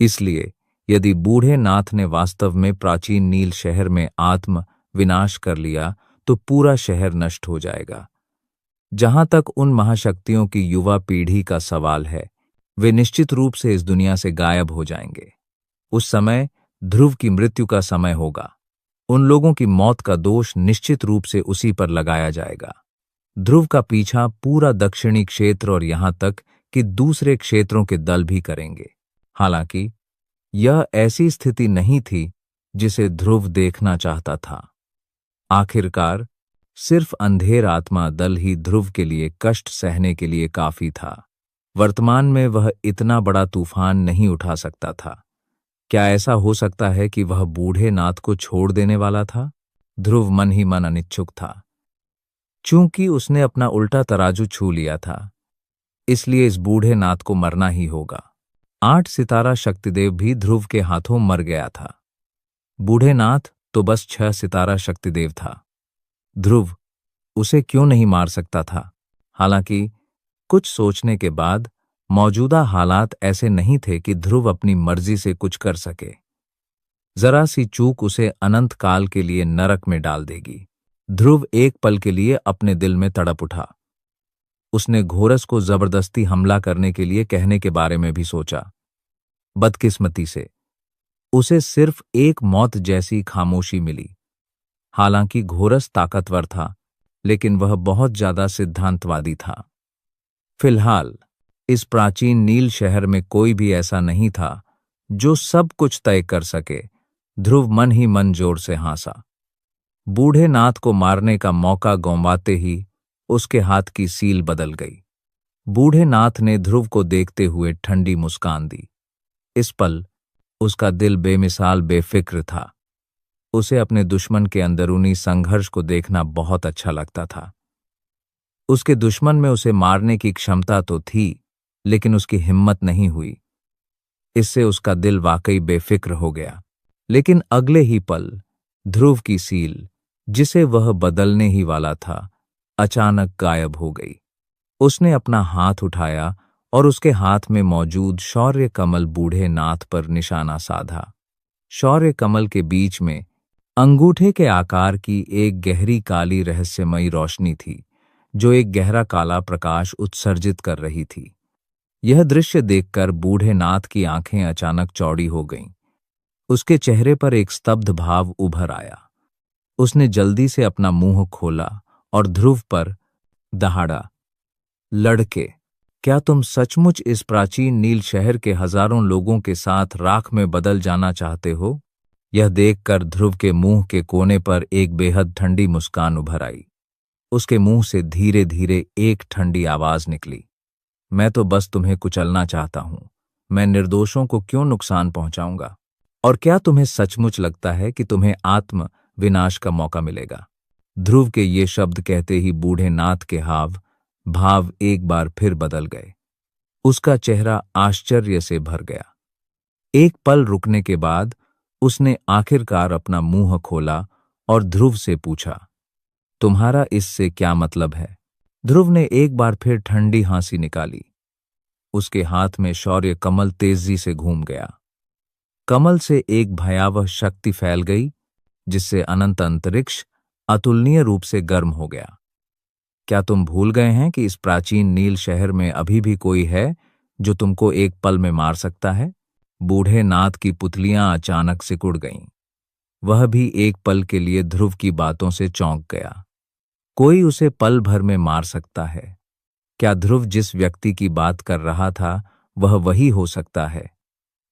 इसलिए यदि बूढ़े नाथ ने वास्तव में प्राचीन नील शहर में आत्म विनाश कर लिया तो पूरा शहर नष्ट हो जाएगा। जहां तक उन महाशक्तियों की युवा पीढ़ी का सवाल है, वे निश्चित रूप से इस दुनिया से गायब हो जाएंगे। उस समय ध्रुव की मृत्यु का समय होगा। उन लोगों की मौत का दोष निश्चित रूप से उसी पर लगाया जाएगा। ध्रुव का पीछा पूरा दक्षिणी क्षेत्र और यहां तक कि दूसरे क्षेत्रों के दल भी करेंगे। हालांकि यह ऐसी स्थिति नहीं थी जिसे ध्रुव देखना चाहता था। आखिरकार सिर्फ अंधेर आत्मा दल ही ध्रुव के लिए कष्ट सहने के लिए काफी था। वर्तमान में वह इतना बड़ा तूफान नहीं उठा सकता था। क्या ऐसा हो सकता है कि वह बूढ़े नाथ को छोड़ देने वाला था? ध्रुव मन ही मन अनिच्छुक था। चूंकि उसने अपना उल्टा तराजू छू लिया था, इसलिए इस बूढ़े नाथ को मरना ही होगा। 8 सितारा शक्तिदेव भी ध्रुव के हाथों मर गया था। बूढ़े नाथ तो बस 6 सितारा शक्तिदेव था। ध्रुव उसे क्यों नहीं मार सकता था? हालांकि कुछ सोचने के बाद मौजूदा हालात ऐसे नहीं थे कि ध्रुव अपनी मर्जी से कुछ कर सके। जरा सी चूक उसे अनंत काल के लिए नरक में डाल देगी। ध्रुव एक पल के लिए अपने दिल में तड़प उठा। उसने घोरस को जबरदस्ती हमला करने के लिए कहने के बारे में भी सोचा। बदकिस्मती से उसे सिर्फ एक मौत जैसी खामोशी मिली। हालांकि घोरस ताकतवर था, लेकिन वह बहुत ज्यादा सिद्धांतवादी था। फिलहाल इस प्राचीन नील शहर में कोई भी ऐसा नहीं था जो सब कुछ तय कर सके। ध्रुव मन ही मन जोर से हंसा। बूढ़े नाथ को मारने का मौका गंवाते ही उसके हाथ की सील बदल गई। बूढ़े नाथ ने ध्रुव को देखते हुए ठंडी मुस्कान दी। इस पल उसका दिल बेमिसाल बेफिक्र था। उसे अपने दुश्मन के अंदरूनी संघर्ष को देखना बहुत अच्छा लगता था। उसके दुश्मन में उसे मारने की क्षमता तो थी, लेकिन उसकी हिम्मत नहीं हुई। इससे उसका दिल वाकई बेफिक्र हो गया। लेकिन अगले ही पल ध्रुव की सील, जिसे वह बदलने ही वाला था, अचानक गायब हो गई। उसने अपना हाथ उठाया और उसके हाथ में मौजूद शौर्य कमल बूढ़े नाथ पर निशाना साधा। शौर्य कमल के बीच में अंगूठे के आकार की एक गहरी काली रहस्यमयी रोशनी थी, जो एक गहरा काला प्रकाश उत्सर्जित कर रही थी। यह दृश्य देखकर बूढ़े नाथ की आंखें अचानक चौड़ी हो गईं। उसके चेहरे पर एक स्तब्ध भाव उभर आया। उसने जल्दी से अपना मुंह खोला और ध्रुव पर दहाड़ा, लड़के, क्या तुम सचमुच इस प्राचीन नील शहर के हजारों लोगों के साथ राख में बदल जाना चाहते हो? यह देखकर ध्रुव के मुंह के कोने पर एक बेहद ठंडी मुस्कान उभर आई। उसके मुंह से धीरे धीरे एक ठंडी आवाज निकली, मैं तो बस तुम्हें कुचलना चाहता हूं। मैं निर्दोषों को क्यों नुकसान पहुंचाऊंगा? और क्या तुम्हें सचमुच लगता है कि तुम्हें आत्म विनाश का मौका मिलेगा? ध्रुव के ये शब्द कहते ही बूढ़े नाथ के हाव भाव एक बार फिर बदल गए। उसका चेहरा आश्चर्य से भर गया। एक पल रुकने के बाद उसने आखिरकार अपना मुंह खोला और ध्रुव से पूछा, तुम्हारा इससे क्या मतलब है? ध्रुव ने एक बार फिर ठंडी हंसी निकाली। उसके हाथ में शौर्य कमल तेजी से घूम गया। कमल से एक भयावह शक्ति फैल गई, जिससे अनंत अंतरिक्ष अतुलनीय रूप से गर्म हो गया। क्या तुम भूल गए हैं कि इस प्राचीन नील शहर में अभी भी कोई है जो तुमको एक पल में मार सकता है? बूढ़े नाथ की पुतलियां अचानक सिकुड़ गईं। वह भी एक पल के लिए ध्रुव की बातों से चौंक गया। कोई उसे पल भर में मार सकता है? क्या ध्रुव जिस व्यक्ति की बात कर रहा था वह वही हो सकता है?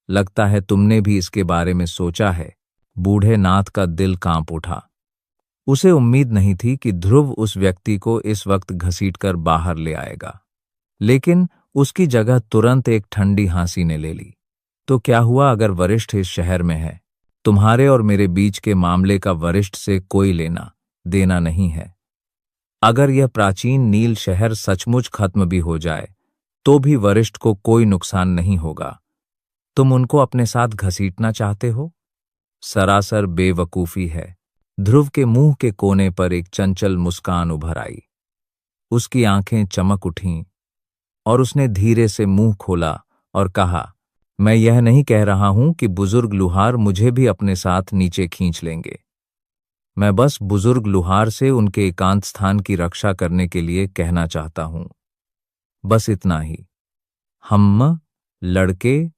लगता है तुमने भी इसके बारे में सोचा है। बूढ़े नाथ का दिल कांप उठा। उसे उम्मीद नहीं थी कि ध्रुव उस व्यक्ति को इस वक्त घसीटकर बाहर ले आएगा, लेकिन उसकी जगह तुरंत एक ठंडी हंसी ने ले ली। तो क्या हुआ अगर वरिष्ठ इस शहर में है? तुम्हारे और मेरे बीच के मामले का वरिष्ठ से कोई लेना देना नहीं है। अगर यह प्राचीन नील शहर सचमुच खत्म भी हो जाए तो भी वरिष्ठ को कोई नुकसान नहीं होगा। तुम उनको अपने साथ घसीटना चाहते हो? सरासर बेवकूफी है। ध्रुव के मुंह के कोने पर एक चंचल मुस्कान उभर आई। उसकी आंखें चमक उठीं और उसने धीरे से मुंह खोला और कहा, मैं यह नहीं कह रहा हूं कि बुजुर्ग लुहार मुझे भी अपने साथ नीचे खींच लेंगे। मैं बस बुजुर्ग लुहार से उनके एकांत स्थान की रक्षा करने के लिए कहना चाहता हूं। बस इतना ही। हम लड़के,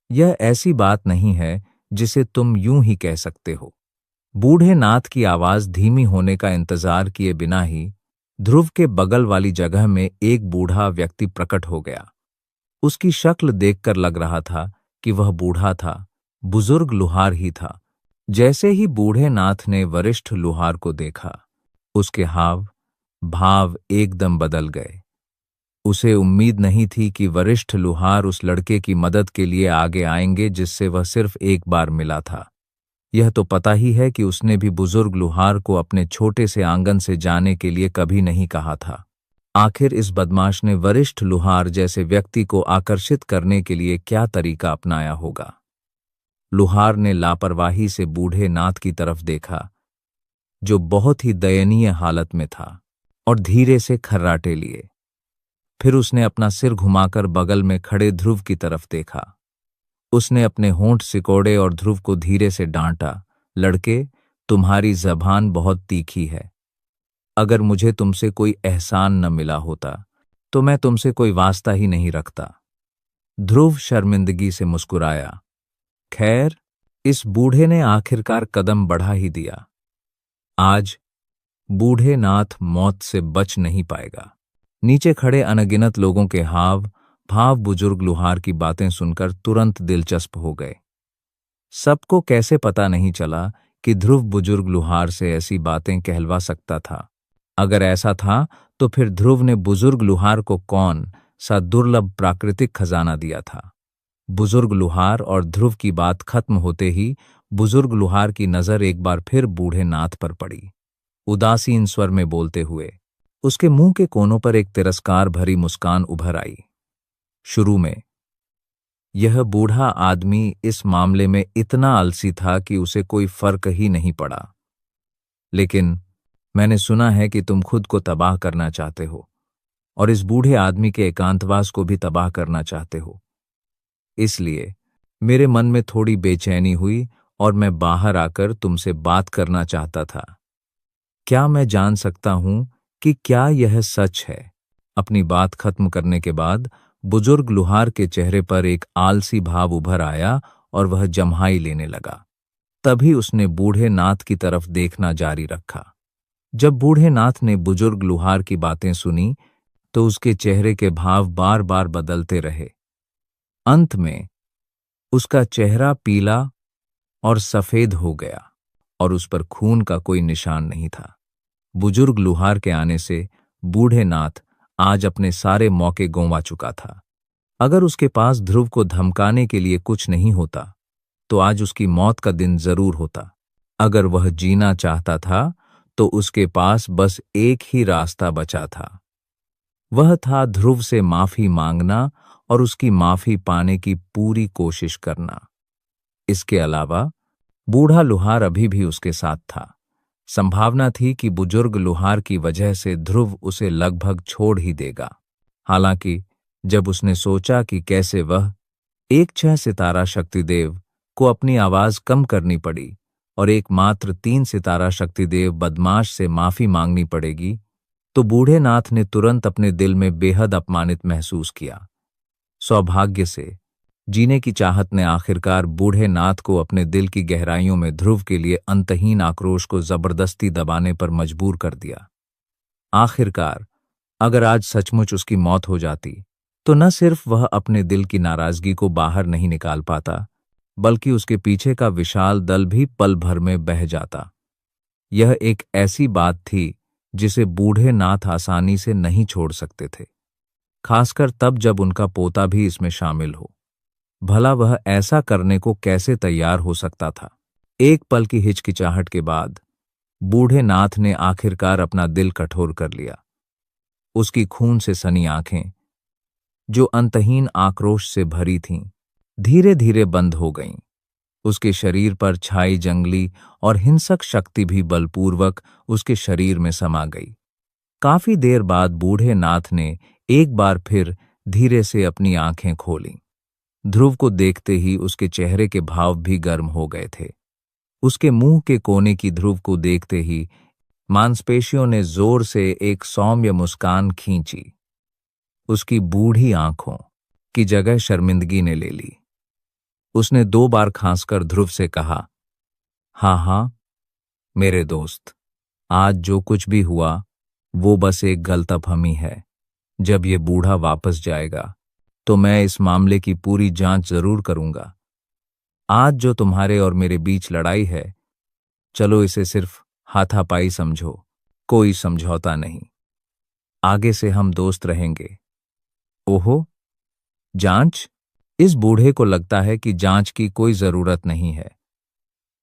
यह ऐसी बात नहीं है जिसे तुम यूं ही कह सकते हो। बूढ़े नाथ की आवाज धीमी होने का इंतजार किए बिना ही ध्रुव के बगल वाली जगह में एक बूढ़ा व्यक्ति प्रकट हो गया। उसकी शक्ल देखकर लग रहा था कि वह बूढ़ा था, बुजुर्ग लुहार ही था। जैसे ही बूढ़े नाथ ने वरिष्ठ लुहार को देखा, उसके हाव भाव एकदम बदल गए। उसे उम्मीद नहीं थी कि वरिष्ठ लुहार उस लड़के की मदद के लिए आगे आएंगे जिससे वह सिर्फ एक बार मिला था। यह तो पता ही है कि उसने भी बुजुर्ग लुहार को अपने छोटे से आंगन से जाने के लिए कभी नहीं कहा था। आखिर इस बदमाश ने वरिष्ठ लुहार जैसे व्यक्ति को आकर्षित करने के लिए क्या तरीका अपनाया होगा? लुहार ने लापरवाही से बूढ़े नाथ की तरफ देखा, जो बहुत ही दयनीय हालत में था, और धीरे से खर्राटे लिए। फिर उसने अपना सिर घुमाकर बगल में खड़े ध्रुव की तरफ देखा। उसने अपने होंठ सिकोड़े और ध्रुव को धीरे से डांटा, लड़के, तुम्हारी जबान बहुत तीखी है। अगर मुझे तुमसे कोई एहसान न मिला होता तो मैं तुमसे कोई वास्ता ही नहीं रखता। ध्रुव शर्मिंदगी से मुस्कुराया। खैर, इस बूढ़े ने आखिरकार कदम बढ़ा ही दिया। आज बूढ़े नाथ मौत से बच नहीं पाएगा। नीचे खड़े अनगिनत लोगों के हाव भाव बुजुर्ग लुहार की बातें सुनकर तुरंत दिलचस्प हो गए। सबको कैसे पता नहीं चला कि ध्रुव बुजुर्ग लुहार से ऐसी बातें कहलवा सकता था। अगर ऐसा था तो फिर ध्रुव ने बुजुर्ग लुहार को कौन सा दुर्लभ प्राकृतिक खजाना दिया था? बुजुर्ग लुहार और ध्रुव की बात खत्म होते ही बुजुर्ग लुहार की नजर एक बार फिर बूढ़े नाथ पर पड़ी। उदासीन स्वर में बोलते हुए उसके मुंह के कोनों पर एक तिरस्कार भरी मुस्कान उभर आई। शुरू में यह बूढ़ा आदमी इस मामले में इतना आलसी था कि उसे कोई फर्क ही नहीं पड़ा। लेकिन मैंने सुना है कि तुम खुद को तबाह करना चाहते हो। और इस बूढ़े आदमी के एकांतवास को भी तबाह करना चाहते हो। इसलिए मेरे मन में थोड़ी बेचैनी हुई और मैं बाहर आकर तुमसे बात करना चाहता था। क्या मैं जान सकता हूं कि क्या यह सच है? अपनी बात खत्म करने के बाद बुजुर्ग लुहार के चेहरे पर एक आलसी भाव उभर आया और वह जम्हाई लेने लगा। तभी उसने बूढ़े नाथ की तरफ देखना जारी रखा। जब बूढ़े नाथ ने बुजुर्ग लुहार की बातें सुनी तो उसके चेहरे के भाव बार बार बदलते रहे। अंत में उसका चेहरा पीला और सफेद हो गया और उस पर खून का कोई निशान नहीं था। बुजुर्ग लुहार के आने से बूढ़े नाथ आज अपने सारे मौके गंवा चुका था। अगर उसके पास ध्रुव को धमकाने के लिए कुछ नहीं होता तो आज उसकी मौत का दिन जरूर होता। अगर वह जीना चाहता था तो उसके पास बस एक ही रास्ता बचा था। वह था ध्रुव से माफी मांगना और उसकी माफी पाने की पूरी कोशिश करना। इसके अलावा बूढ़ा लुहार अभी भी उसके साथ था। संभावना थी कि बुजुर्ग लुहार की वजह से ध्रुव उसे लगभग छोड़ ही देगा। हालांकि जब उसने सोचा कि कैसे वह एक 6 सितारा शक्तिदेव को अपनी आवाज कम करनी पड़ी और एकमात्र 3 सितारा शक्तिदेव बदमाश से माफी मांगनी पड़ेगी, तो बूढ़े नाथ ने तुरंत अपने दिल में बेहद अपमानित महसूस किया। सौभाग्य से जीने की चाहत ने आखिरकार बूढ़े नाथ को अपने दिल की गहराइयों में ध्रुव के लिए अंतहीन आक्रोश को जबरदस्ती दबाने पर मजबूर कर दिया। आखिरकार अगर आज सचमुच उसकी मौत हो जाती तो न सिर्फ वह अपने दिल की नाराजगी को बाहर नहीं निकाल पाता, बल्कि उसके पीछे का विशाल दल भी पल भर में बह जाता। यह एक ऐसी बात थी जिसे बूढ़े नाथ आसानी से नहीं छोड़ सकते थे, खासकर तब जब उनका पोता भी इसमें शामिल हो। भला वह ऐसा करने को कैसे तैयार हो सकता था? एक पल की हिचकिचाहट के बाद बूढ़े नाथ ने आखिरकार अपना दिल कठोर कर लिया। उसकी खून से सनी आंखें, जो अंतहीन आक्रोश से भरी थीं, धीरे धीरे बंद हो गईं। उसके शरीर पर छाई जंगली और हिंसक शक्ति भी बलपूर्वक उसके शरीर में समा गई। काफी देर बाद बूढ़े नाथ ने एक बार फिर धीरे से अपनी आंखें खोलीं। ध्रुव को देखते ही उसके चेहरे के भाव भी गर्म हो गए थे। उसके मुंह के कोने की ध्रुव को देखते ही मांसपेशियों ने जोर से एक सौम्य मुस्कान खींची। उसकी बूढ़ी आंखों की जगह शर्मिंदगी ने ले ली। उसने 2 बार खांसकर ध्रुव से कहा, हाँ हाँ मेरे दोस्त, आज जो कुछ भी हुआ वो बस एक गलतफहमी है। जब ये बूढ़ा वापस जाएगा तो मैं इस मामले की पूरी जांच जरूर करूंगा। आज जो तुम्हारे और मेरे बीच लड़ाई है, चलो इसे सिर्फ हाथापाई समझो, कोई समझौता नहीं। आगे से हम दोस्त रहेंगे। ओहो, जांच? इस बूढ़े को लगता है कि जांच की कोई जरूरत नहीं है।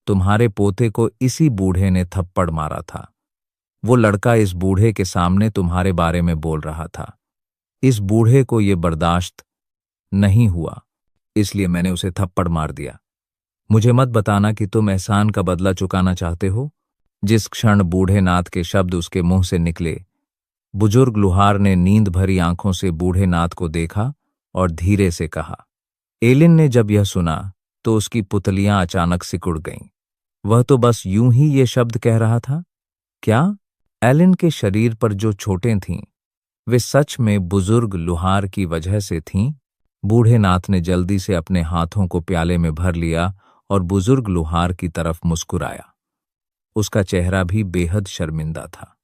तुम्हारे पोते को इसी बूढ़े ने थप्पड़ मारा था। वो लड़का इस बूढ़े के सामने तुम्हारे बारे में बोल रहा था। इस बूढ़े को ये बर्दाश्त नहीं हुआ, इसलिए मैंने उसे थप्पड़ मार दिया। मुझे मत बताना कि तुम एहसान का बदला चुकाना चाहते हो। जिस क्षण बूढ़े नाथ के शब्द उसके मुंह से निकले, बुजुर्ग लुहार ने नींद भरी आंखों से बूढ़े नाथ को देखा और धीरे से कहा। एलिन ने जब यह सुना तो उसकी पुतलियां अचानक सिकुड़ गईं। वह तो बस यूं ही ये शब्द कह रहा था। क्या एलिन के शरीर पर जो चोटें थीं वे सच में बुजुर्ग लुहार की वजह से थीं? बूढ़े नाथ ने जल्दी से अपने हाथों को प्याले में भर लिया और बुजुर्ग लुहार की तरफ मुस्कुराया। उसका चेहरा भी बेहद शर्मिंदा था।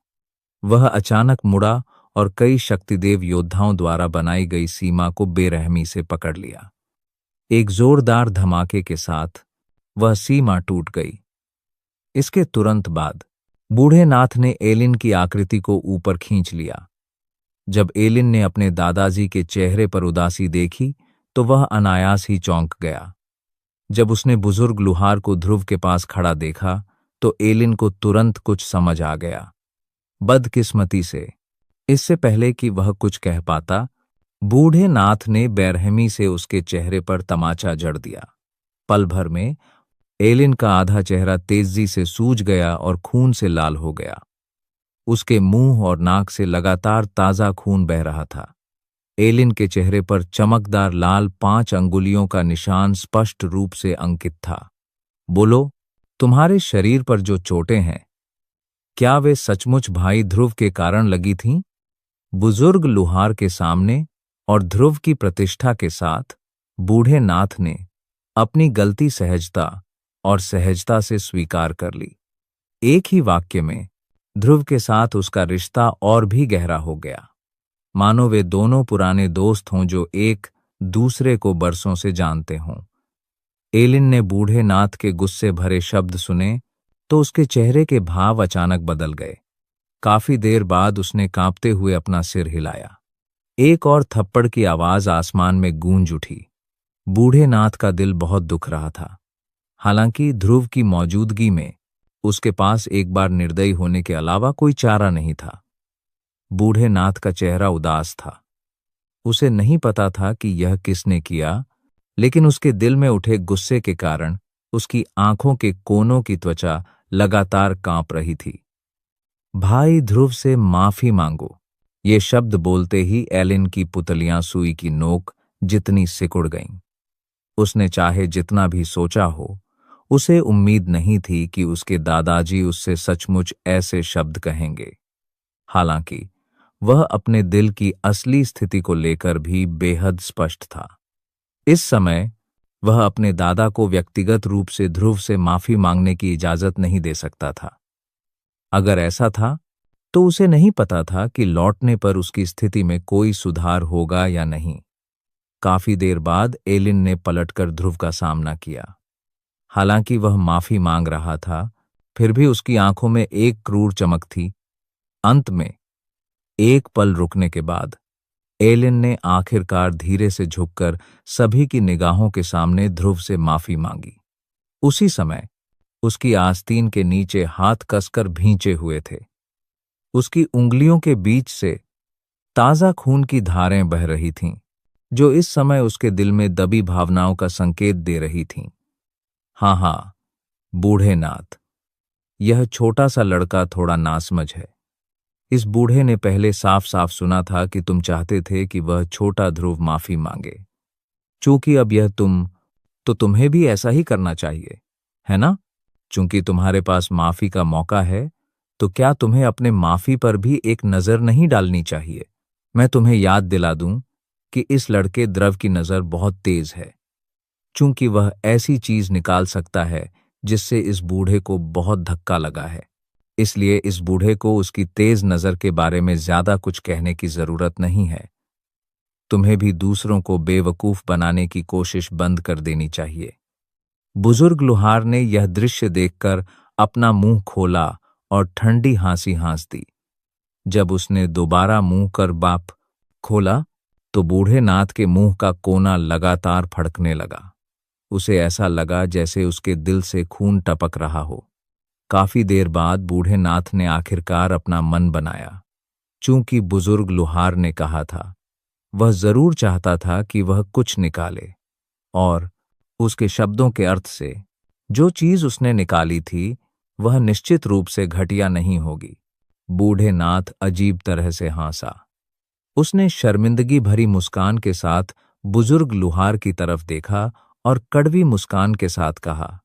वह अचानक मुड़ा और कई शक्तिदेव योद्धाओं द्वारा बनाई गई सीमा को बेरहमी से पकड़ लिया। एक जोरदार धमाके के साथ वह सीमा टूट गई। इसके तुरंत बाद बूढ़े नाथ ने एलिन की आकृति को ऊपर खींच लिया। जब एलिन ने अपने दादाजी के चेहरे पर उदासी देखी तो वह अनायास ही चौंक गया। जब उसने बुजुर्ग लुहार को ध्रुव के पास खड़ा देखा तो एलिन को तुरंत कुछ समझ आ गया। बदकिस्मती से इससे पहले कि वह कुछ कह पाता, बूढ़े नाथ ने बेरहमी से उसके चेहरे पर तमाचा जड़ दिया। पल भर में एलिन का आधा चेहरा तेजी से सूज गया और खून से लाल हो गया। उसके मुंह और नाक से लगातार ताजा खून बह रहा था। एलिन के चेहरे पर चमकदार लाल 5 अंगुलियों का निशान स्पष्ट रूप से अंकित था। बोलो, तुम्हारे शरीर पर जो चोटें हैं, क्या वे सचमुच भाई ध्रुव के कारण लगी थीं? बुजुर्ग लुहार के सामने और ध्रुव की प्रतिष्ठा के साथ बूढ़े नाथ ने अपनी गलती सहजता से स्वीकार कर ली। एक ही वाक्य में ध्रुव के साथ उसका रिश्ता और भी गहरा हो गया, मानो वे दोनों पुराने दोस्त हों जो एक दूसरे को बरसों से जानते हों। एलिन ने बूढ़े नाथ के गुस्से भरे शब्द सुने तो उसके चेहरे के भाव अचानक बदल गए। काफी देर बाद उसने कांपते हुए अपना सिर हिलाया। एक और थप्पड़ की आवाज आसमान में गूंज उठी। बूढ़े नाथ का दिल बहुत दुख रहा था। हालांकि ध्रुव की मौजूदगी में उसके पास एक बार निर्दयी होने के अलावा कोई चारा नहीं था। बूढ़े नाथ का चेहरा उदास था। उसे नहीं पता था कि यह किसने किया, लेकिन उसके दिल में उठे गुस्से के कारण उसकी आंखों के कोनों की त्वचा लगातार कांप रही थी। भाई ध्रुव से माफी मांगो, ये शब्द बोलते ही एलिन की पुतलियां सुई की नोक जितनी सिकुड़ गईं। उसने चाहे जितना भी सोचा हो, उसे उम्मीद नहीं थी कि उसके दादाजी उससे सचमुच ऐसे शब्द कहेंगे। हालांकि वह अपने दिल की असली स्थिति को लेकर भी बेहद स्पष्ट था। इस समय वह अपने दादा को व्यक्तिगत रूप से ध्रुव से माफी मांगने की इजाजत नहीं दे सकता था। अगर ऐसा था तो उसे नहीं पता था कि लौटने पर उसकी स्थिति में कोई सुधार होगा या नहीं। काफी देर बाद एलिन ने पलटकर ध्रुव का सामना किया। हालांकि वह माफी मांग रहा था, फिर भी उसकी आंखों में एक क्रूर चमक थी। अंत में एक पल रुकने के बाद एलिन ने आखिरकार धीरे से झुककर सभी की निगाहों के सामने ध्रुव से माफी मांगी। उसी समय उसकी आस्तीन के नीचे हाथ कसकर भींचे हुए थे। उसकी उंगलियों के बीच से ताजा खून की धारें बह रही थीं, जो इस समय उसके दिल में दबी भावनाओं का संकेत दे रही थीं। हाँ, बूढ़े नाथ, यह छोटा सा लड़का थोड़ा नासमझ है। इस बूढ़े ने पहले साफ साफ सुना था कि तुम चाहते थे कि वह छोटा ध्रुव माफी मांगे। चूंकि अब यह तो तुम्हें भी ऐसा ही करना चाहिए, है ना? चूंकि तुम्हारे पास माफी का मौका है, तो क्या तुम्हें अपने माफी पर भी एक नजर नहीं डालनी चाहिए? मैं तुम्हें याद दिला दूं कि इस लड़के द्रव की नजर बहुत तेज है। चूंकि वह ऐसी चीज निकाल सकता है जिससे इस बूढ़े को बहुत धक्का लगा है, इसलिए इस बूढ़े को उसकी तेज नजर के बारे में ज्यादा कुछ कहने की जरूरत नहीं है। तुम्हें भी दूसरों को बेवकूफ बनाने की कोशिश बंद कर देनी चाहिए। बुजुर्ग लुहार ने यह दृश्य देखकर अपना मुंह खोला और ठंडी हंसी हंस दी। जब उसने दोबारा मुंह कर बाप खोला तो बूढ़े नाथ के मुंह का कोना लगातार फड़कने लगा। उसे ऐसा लगा जैसे उसके दिल से खून टपक रहा हो। काफी देर बाद बूढ़े नाथ ने आखिरकार अपना मन बनाया। चूंकि बुजुर्ग लुहार ने कहा था, वह जरूर चाहता था कि वह कुछ निकाले, और उसके शब्दों के अर्थ से जो चीज उसने निकाली थी वह निश्चित रूप से घटिया नहीं होगी। बूढ़े नाथ अजीब तरह से हंसा। उसने शर्मिंदगी भरी मुस्कान के साथ बुजुर्ग लुहार की तरफ देखा और कड़वी मुस्कान के साथ कहा,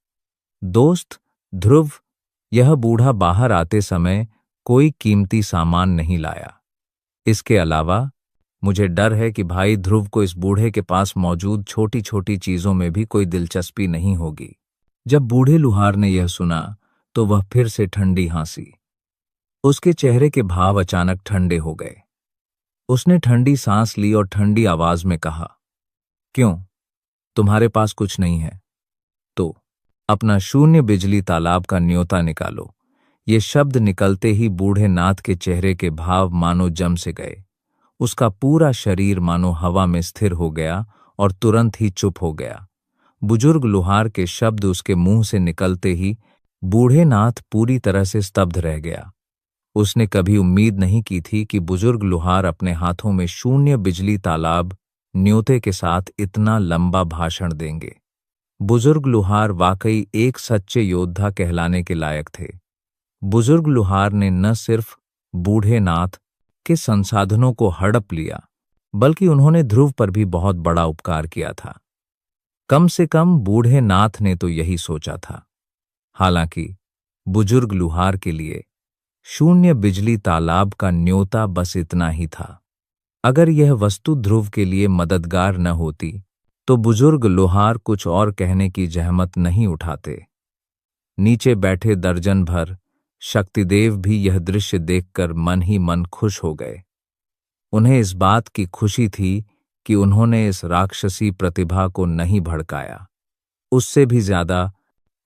दोस्त ध्रुव, यह बूढ़ा बाहर आते समय कोई कीमती सामान नहीं लाया। इसके अलावा मुझे डर है कि भाई ध्रुव को इस बूढ़े के पास मौजूद छोटी छोटी चीजों में भी कोई दिलचस्पी नहीं होगी। जब बूढ़े लुहार ने यह सुना तो वह फिर से ठंडी हंसी। उसके चेहरे के भाव अचानक ठंडे हो गए। उसने ठंडी सांस ली और ठंडी आवाज में कहा, क्यों, तुम्हारे पास कुछ नहीं है? तो अपना शून्य बिजली तालाब का न्योता निकालो। ये शब्द निकलते ही बूढ़े नाथ के चेहरे के भाव मानो जम से गए। उसका पूरा शरीर मानो हवा में स्थिर हो गया और तुरंत ही चुप हो गया। बुजुर्ग लुहार के शब्द उसके मुंह से निकलते ही बूढ़े नाथ पूरी तरह से स्तब्ध रह गया। उसने कभी उम्मीद नहीं की थी कि बुजुर्ग लुहार अपने हाथों में शून्य बिजली तालाब न्योते के साथ इतना लंबा भाषण देंगे। बुजुर्ग लुहार वाकई एक सच्चे योद्धा कहलाने के लायक थे। बुजुर्ग लुहार ने न सिर्फ बूढ़े नाथ के संसाधनों को हड़प लिया, बल्कि उन्होंने ध्रुव पर भी बहुत बड़ा उपकार किया था। कम से कम बूढ़े नाथ ने तो यही सोचा था। हालांकि बुजुर्ग लुहार के लिए शून्य बिजली तालाब का न्योता बस इतना ही था। अगर यह वस्तु ध्रुव के लिए मददगार न होती तो बुजुर्ग लोहार कुछ और कहने की जहमत नहीं उठाते। नीचे बैठे दर्जन भर शक्तिदेव भी यह दृश्य देखकर मन ही मन खुश हो गए। उन्हें इस बात की खुशी थी कि उन्होंने इस राक्षसी प्रतिभा को नहीं भड़काया। उससे भी ज्यादा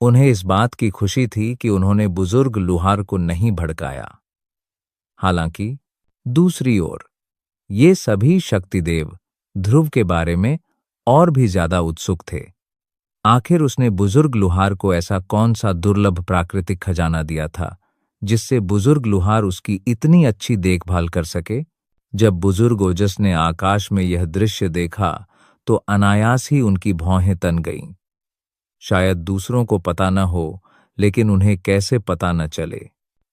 उन्हें इस बात की खुशी थी कि उन्होंने बुजुर्ग लुहार को नहीं भड़काया। हालांकि दूसरी ओर ये सभी शक्तिदेव ध्रुव के बारे में और भी ज्यादा उत्सुक थे। आखिर उसने बुजुर्ग लुहार को ऐसा कौन सा दुर्लभ प्राकृतिक खजाना दिया था जिससे बुजुर्ग लुहार उसकी इतनी अच्छी देखभाल कर सके। जब बुजुर्ग ओजस ने आकाश में यह दृश्य देखा तो अनायास ही उनकी भौहें तन गईं। शायद दूसरों को पता न हो, लेकिन उन्हें कैसे पता न चले,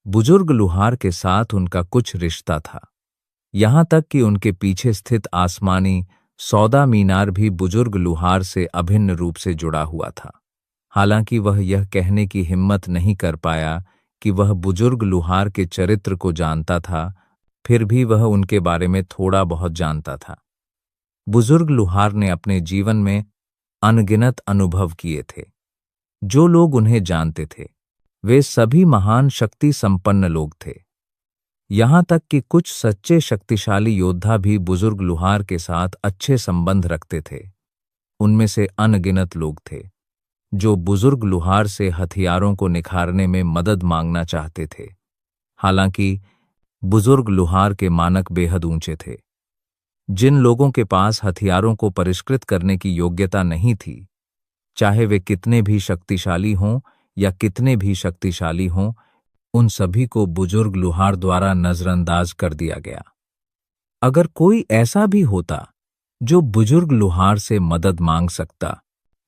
बुजुर्ग लुहार के साथ उनका कुछ रिश्ता था। यहां तक कि उनके पीछे स्थित आसमानी सौदा मीनार भी बुजुर्ग लुहार से अभिन्न रूप से जुड़ा हुआ था। हालांकि वह यह कहने की हिम्मत नहीं कर पाया कि वह बुजुर्ग लुहार के चरित्र को जानता था, फिर भी वह उनके बारे में थोड़ा बहुत जानता था। बुजुर्ग लुहार ने अपने जीवन में अनगिनत अनुभव किए थे। जो लोग उन्हें जानते थे वे सभी महान शक्ति संपन्न लोग थे। यहां तक कि कुछ सच्चे शक्तिशाली योद्धा भी बुजुर्ग लुहार के साथ अच्छे संबंध रखते थे। उनमें से अनगिनत लोग थे जो बुजुर्ग लुहार से हथियारों को निखारने में मदद मांगना चाहते थे। हालांकि बुजुर्ग लुहार के मानक बेहद ऊंचे थे। जिन लोगों के पास हथियारों को परिष्कृत करने की योग्यता नहीं थी, चाहे वे कितने भी शक्तिशाली हों या कितने भी शक्तिशाली हों, उन सभी को बुजुर्ग लुहार द्वारा नजरअंदाज कर दिया गया। अगर कोई ऐसा भी होता जो बुजुर्ग लुहार से मदद मांग सकता,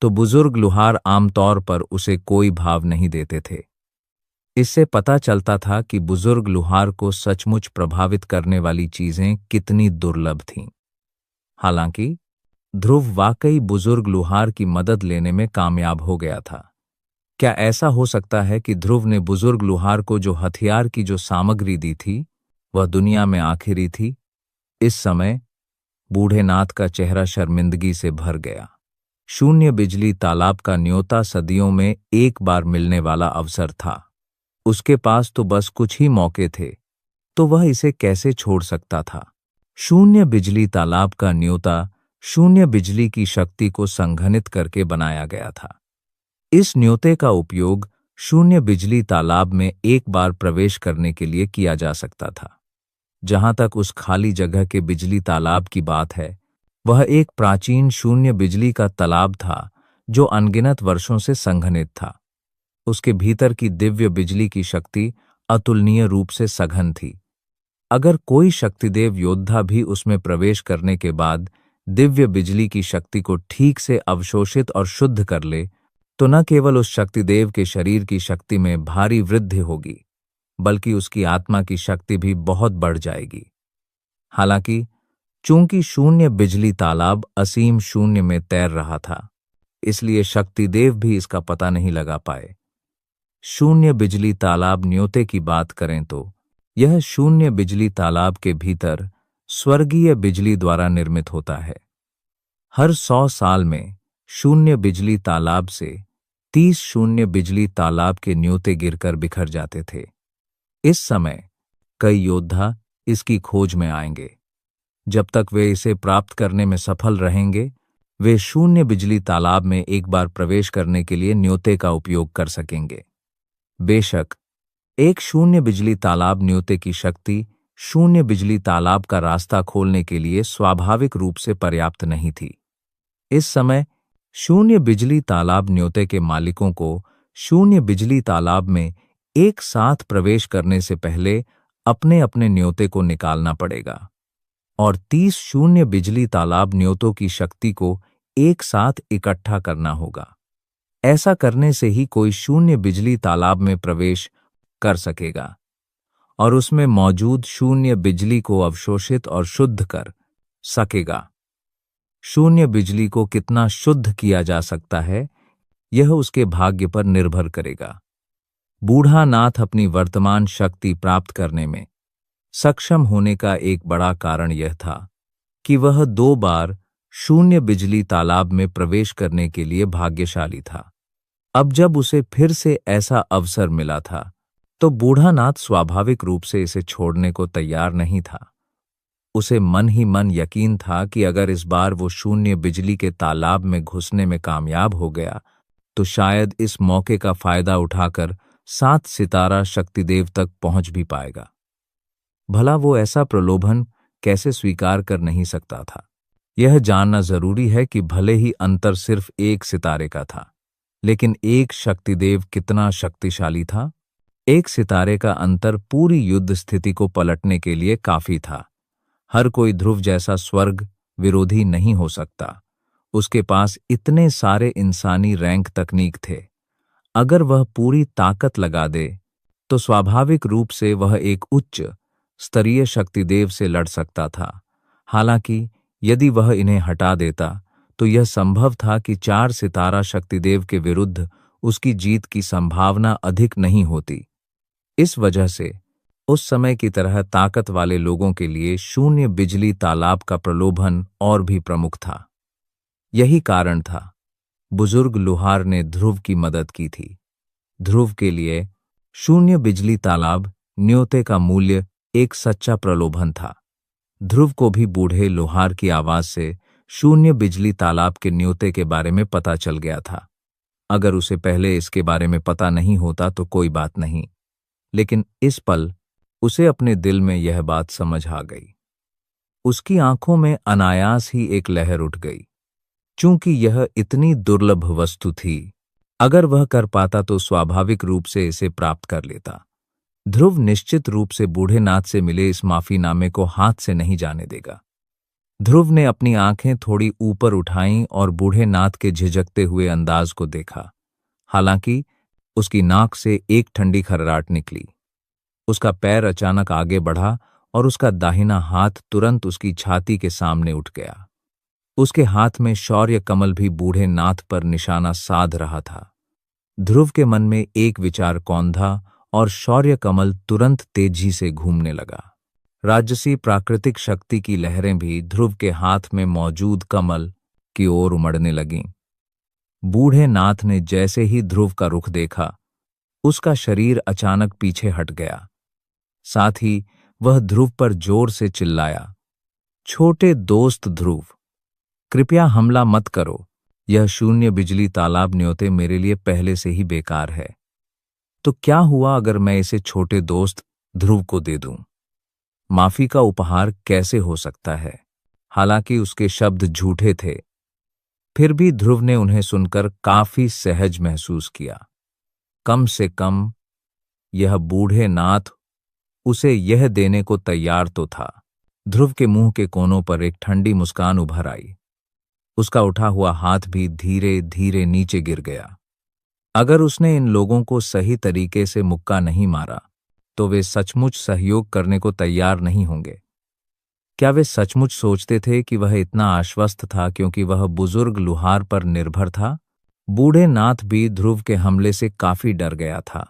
तो बुजुर्ग लुहार आमतौर पर उसे कोई भाव नहीं देते थे। इससे पता चलता था कि बुजुर्ग लुहार को सचमुच प्रभावित करने वाली चीजें कितनी दुर्लभ थीं। हालांकि ध्रुव वाकई बुजुर्ग लुहार की मदद लेने में कामयाब हो गया था। क्या ऐसा हो सकता है कि ध्रुव ने बुजुर्ग लुहार को जो हथियार की जो सामग्री दी थी वह दुनिया में आखिरी थी? इस समय बूढ़े नाथ का चेहरा शर्मिंदगी से भर गया। शून्य बिजली तालाब का न्योता सदियों में एक बार मिलने वाला अवसर था। उसके पास तो बस कुछ ही मौके थे, तो वह इसे कैसे छोड़ सकता था? शून्य बिजली तालाब का न्योता शून्य बिजली की शक्ति को संघनित करके बनाया गया था। इस न्योते का उपयोग शून्य बिजली तालाब में एक बार प्रवेश करने के लिए किया जा सकता था। जहां तक उस खाली जगह के बिजली तालाब की बात है, वह एक प्राचीन शून्य बिजली का तालाब था जो अनगिनत वर्षों से संघनित था। उसके भीतर की दिव्य बिजली की शक्ति अतुलनीय रूप से सघन थी। अगर कोई शक्तिदेव योद्धा भी उसमें प्रवेश करने के बाद दिव्य बिजली की शक्ति को ठीक से अवशोषित और शुद्ध कर ले, तो न केवल उस शक्तिदेव के शरीर की शक्ति में भारी वृद्धि होगी, बल्कि उसकी आत्मा की शक्ति भी बहुत बढ़ जाएगी। हालांकि चूंकि शून्य बिजली तालाब असीम शून्य में तैर रहा था, इसलिए शक्तिदेव भी इसका पता नहीं लगा पाए। शून्य बिजली तालाब न्योते की बात करें तो यह शून्य बिजली तालाब के भीतर स्वर्गीय बिजली द्वारा निर्मित होता है। हर 100 साल में शून्य बिजली तालाब से 30 शून्य बिजली तालाब के न्योते गिरकर बिखर जाते थे। इस समय कई योद्धा इसकी खोज में आएंगे। जब तक वे इसे प्राप्त करने में सफल रहेंगे, वे शून्य बिजली तालाब में एक बार प्रवेश करने के लिए न्योते का उपयोग कर सकेंगे। बेशक एक शून्य बिजली तालाब न्योते की शक्ति शून्य बिजली तालाब का रास्ता खोलने के लिए स्वाभाविक रूप से पर्याप्त नहीं थी। इस समय शून्य बिजली तालाब न्योते के मालिकों को शून्य बिजली तालाब में एक साथ प्रवेश करने से पहले अपने अपने न्योते को निकालना पड़ेगा और 30 शून्य बिजली तालाब न्योतों की शक्ति को एक साथ इकट्ठा करना होगा। ऐसा करने से ही कोई शून्य बिजली तालाब में प्रवेश कर सकेगा और उसमें मौजूद शून्य बिजली को अवशोषित और शुद्ध कर सकेगा। शून्य बिजली को कितना शुद्ध किया जा सकता है, यह उसके भाग्य पर निर्भर करेगा। बूढ़ा नाथ अपनी वर्तमान शक्ति प्राप्त करने में सक्षम होने का एक बड़ा कारण यह था कि वह 2 बार शून्य बिजली तालाब में प्रवेश करने के लिए भाग्यशाली था। अब जब उसे फिर से ऐसा अवसर मिला था, तो बूढ़ा नाथ स्वाभाविक रूप से इसे छोड़ने को तैयार नहीं था। उसे मन ही मन यकीन था कि अगर इस बार वो शून्य बिजली के तालाब में घुसने में कामयाब हो गया, तो शायद इस मौके का फायदा उठाकर 7 सितारा शक्तिदेव तक पहुंच भी पाएगा। भला वो ऐसा प्रलोभन कैसे स्वीकार कर नहीं सकता था? यह जानना जरूरी है कि भले ही अंतर सिर्फ एक सितारे का था, लेकिन एक शक्तिदेव कितना शक्तिशाली था। एक सितारे का अंतर पूरी युद्ध स्थिति को पलटने के लिए काफी था। हर कोई ध्रुव जैसा स्वर्ग विरोधी नहीं हो सकता। उसके पास इतने सारे इंसानी रैंक तकनीक थे। अगर वह पूरी ताकत लगा दे, तो स्वाभाविक रूप से वह एक उच्च स्तरीय शक्तिदेव से लड़ सकता था। हालांकि यदि वह इन्हें हटा देता, तो यह संभव था कि 4 सितारा शक्तिदेव के विरुद्ध उसकी जीत की संभावना अधिक नहीं होती। इस वजह से उस समय की तरह ताकत वाले लोगों के लिए शून्य बिजली तालाब का प्रलोभन और भी प्रमुख था। यही कारण था बुजुर्ग लुहार ने ध्रुव की मदद की थी। ध्रुव के लिए शून्य बिजली तालाब न्योते का मूल्य एक सच्चा प्रलोभन था। ध्रुव को भी बूढ़े लुहार की आवाज से शून्य बिजली तालाब के न्योते के बारे में पता चल गया था। अगर उसे पहले इसके बारे में पता नहीं होता तो कोई बात नहीं, लेकिन इस पल उसे अपने दिल में यह बात समझ आ गई। उसकी आंखों में अनायास ही एक लहर उठ गई। चूंकि यह इतनी दुर्लभ वस्तु थी, अगर वह कर पाता तो स्वाभाविक रूप से इसे प्राप्त कर लेता। ध्रुव निश्चित रूप से बूढ़े नाथ से मिले इस माफीनामे को हाथ से नहीं जाने देगा। ध्रुव ने अपनी आंखें थोड़ी ऊपर उठाईं और बूढ़े नाथ के झिझकते हुए अंदाज को देखा। हालांकि उसकी नाक से एक ठंडी खर्राट निकली। उसका पैर अचानक आगे बढ़ा और उसका दाहिना हाथ तुरंत उसकी छाती के सामने उठ गया। उसके हाथ में शौर्य कमल भी बूढ़े नाथ पर निशाना साध रहा था। ध्रुव के मन में एक विचार कौंधा और शौर्य कमल तुरंत तेजी से घूमने लगा। राजसी प्राकृतिक शक्ति की लहरें भी ध्रुव के हाथ में मौजूद कमल की ओर उमड़ने लगीं। बूढ़े नाथ ने जैसे ही ध्रुव का रुख देखा, उसका शरीर अचानक पीछे हट गया। साथ ही वह ध्रुव पर जोर से चिल्लाया, छोटे दोस्त ध्रुव, कृपया हमला मत करो। यह शून्य बिजली तालाब न्योते मेरे लिए पहले से ही बेकार है। तो क्या हुआ अगर मैं इसे छोटे दोस्त ध्रुव को दे दूं? माफी का उपहार कैसे हो सकता है? हालांकि उसके शब्द झूठे थे, फिर भी ध्रुव ने उन्हें सुनकर काफी सहज महसूस किया। कम से कम यह बूढ़े नाथ उसे यह देने को तैयार तो था। ध्रुव के मुंह के कोनों पर एक ठंडी मुस्कान उभर आई। उसका उठा हुआ हाथ भी धीरे धीरे नीचे गिर गया। अगर उसने इन लोगों को सही तरीके से मुक्का नहीं मारा, तो वे सचमुच सहयोग करने को तैयार नहीं होंगे। क्या वे सचमुच सोचते थे कि वह इतना आश्वस्त था क्योंकि वह बुजुर्ग लुहार पर निर्भर था? बूढ़े नाथ भी ध्रुव के हमले से काफी डर गया था।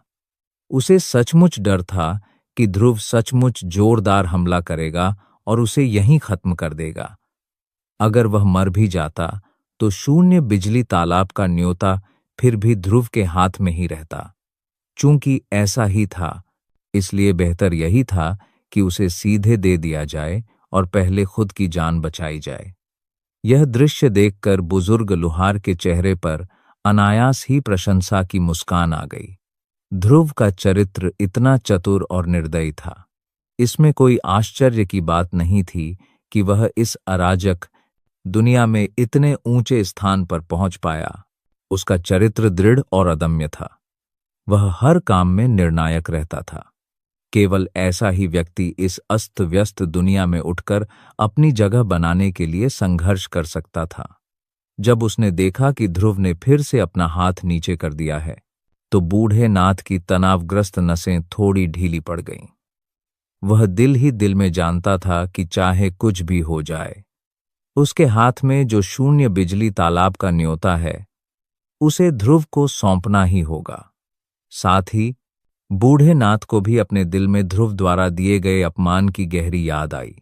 उसे सचमुच डर था कि ध्रुव सचमुच जोरदार हमला करेगा और उसे यहीं खत्म कर देगा। अगर वह मर भी जाता, तो शून्य बिजली तालाब का न्योता फिर भी ध्रुव के हाथ में ही रहता। चूंकि ऐसा ही था, इसलिए बेहतर यही था कि उसे सीधे दे दिया जाए और पहले खुद की जान बचाई जाए। यह दृश्य देखकर बुजुर्ग लुहार के चेहरे पर अनायास ही प्रशंसा की मुस्कान आ गई। ध्रुव का चरित्र इतना चतुर और निर्दयी था। इसमें कोई आश्चर्य की बात नहीं थी कि वह इस अराजक दुनिया में इतने ऊंचे स्थान पर पहुंच पाया। उसका चरित्र दृढ़ और अदम्य था। वह हर काम में निर्णायक रहता था। केवल ऐसा ही व्यक्ति इस अस्त व्यस्त दुनिया में उठकर अपनी जगह बनाने के लिए संघर्ष कर सकता था। जब उसने देखा कि ध्रुव ने फिर से अपना हाथ नीचे कर दिया है, तो बूढ़े नाथ की तनावग्रस्त नसें थोड़ी ढीली पड़ गईं। वह दिल ही दिल में जानता था कि चाहे कुछ भी हो जाए, उसके हाथ में जो शून्य बिजली तालाब का न्योता है उसे ध्रुव को सौंपना ही होगा। साथ ही बूढ़े नाथ को भी अपने दिल में ध्रुव द्वारा दिए गए अपमान की गहरी याद आई।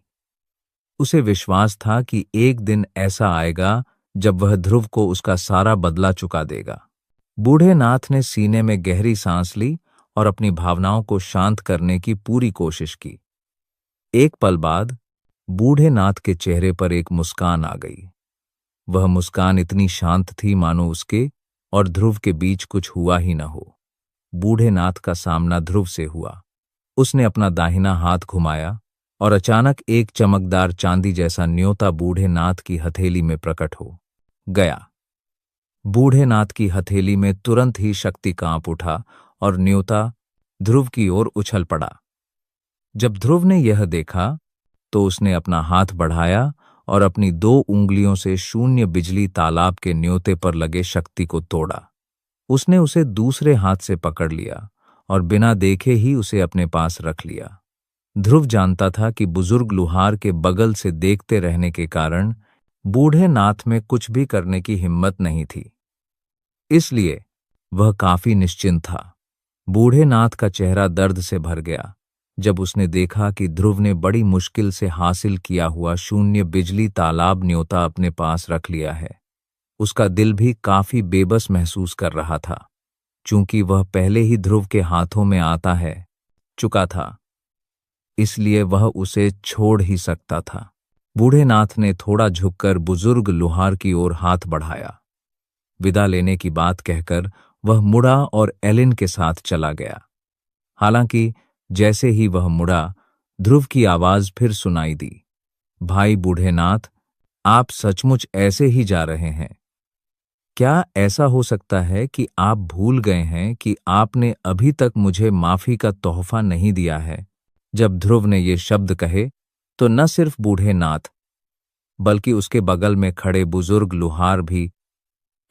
उसे विश्वास था कि एक दिन ऐसा आएगा जब वह ध्रुव को उसका सारा बदला चुका देगा। बूढ़े नाथ ने सीने में गहरी सांस ली और अपनी भावनाओं को शांत करने की पूरी कोशिश की। एक पल बाद बूढ़े नाथ के चेहरे पर एक मुस्कान आ गई। वह मुस्कान इतनी शांत थी मानो उसके और ध्रुव के बीच कुछ हुआ ही न हो। बूढ़े नाथ का सामना ध्रुव से हुआ। उसने अपना दाहिना हाथ घुमाया और अचानक एक चमकदार चांदी जैसा न्योता बूढ़े नाथ की हथेली में प्रकट हो गया। बूढ़े नाथ की हथेली में तुरंत ही शक्ति कांप उठा और न्योता ध्रुव की ओर उछल पड़ा। जब ध्रुव ने यह देखा तो उसने अपना हाथ बढ़ाया और अपनी 2 उंगलियों से शून्य बिजली तालाब के न्योते पर लगे शक्ति को तोड़ा। उसने उसे दूसरे हाथ से पकड़ लिया और बिना देखे ही उसे अपने पास रख लिया। ध्रुव जानता था कि बुजुर्ग लुहार के बगल से देखते रहने के कारण बूढ़े नाथ में कुछ भी करने की हिम्मत नहीं थी, इसलिए वह काफी निश्चिंत था। बूढ़े नाथ का चेहरा दर्द से भर गया जब उसने देखा कि ध्रुव ने बड़ी मुश्किल से हासिल किया हुआ शून्य बिजली तालाब न्योता अपने पास रख लिया है। उसका दिल भी काफी बेबस महसूस कर रहा था, चूंकि वह पहले ही ध्रुव के हाथों में आता है चुका था, इसलिए वह उसे छोड़ ही सकता था। बूढ़े नाथ ने थोड़ा झुककर बुजुर्ग लुहार की ओर हाथ बढ़ाया। विदा लेने की बात कहकर वह मुड़ा और एलिन के साथ चला गया। हालांकि जैसे ही वह मुड़ा, ध्रुव की आवाज फिर सुनाई दी, भाई बूढ़े नाथ, आप सचमुच ऐसे ही जा रहे हैं? क्या ऐसा हो सकता है कि आप भूल गए हैं कि आपने अभी तक मुझे माफी का तोहफा नहीं दिया है? जब ध्रुव ने ये शब्द कहे तो न सिर्फ बूढ़े नाथ बल्कि उसके बगल में खड़े बुजुर्ग लुहार भी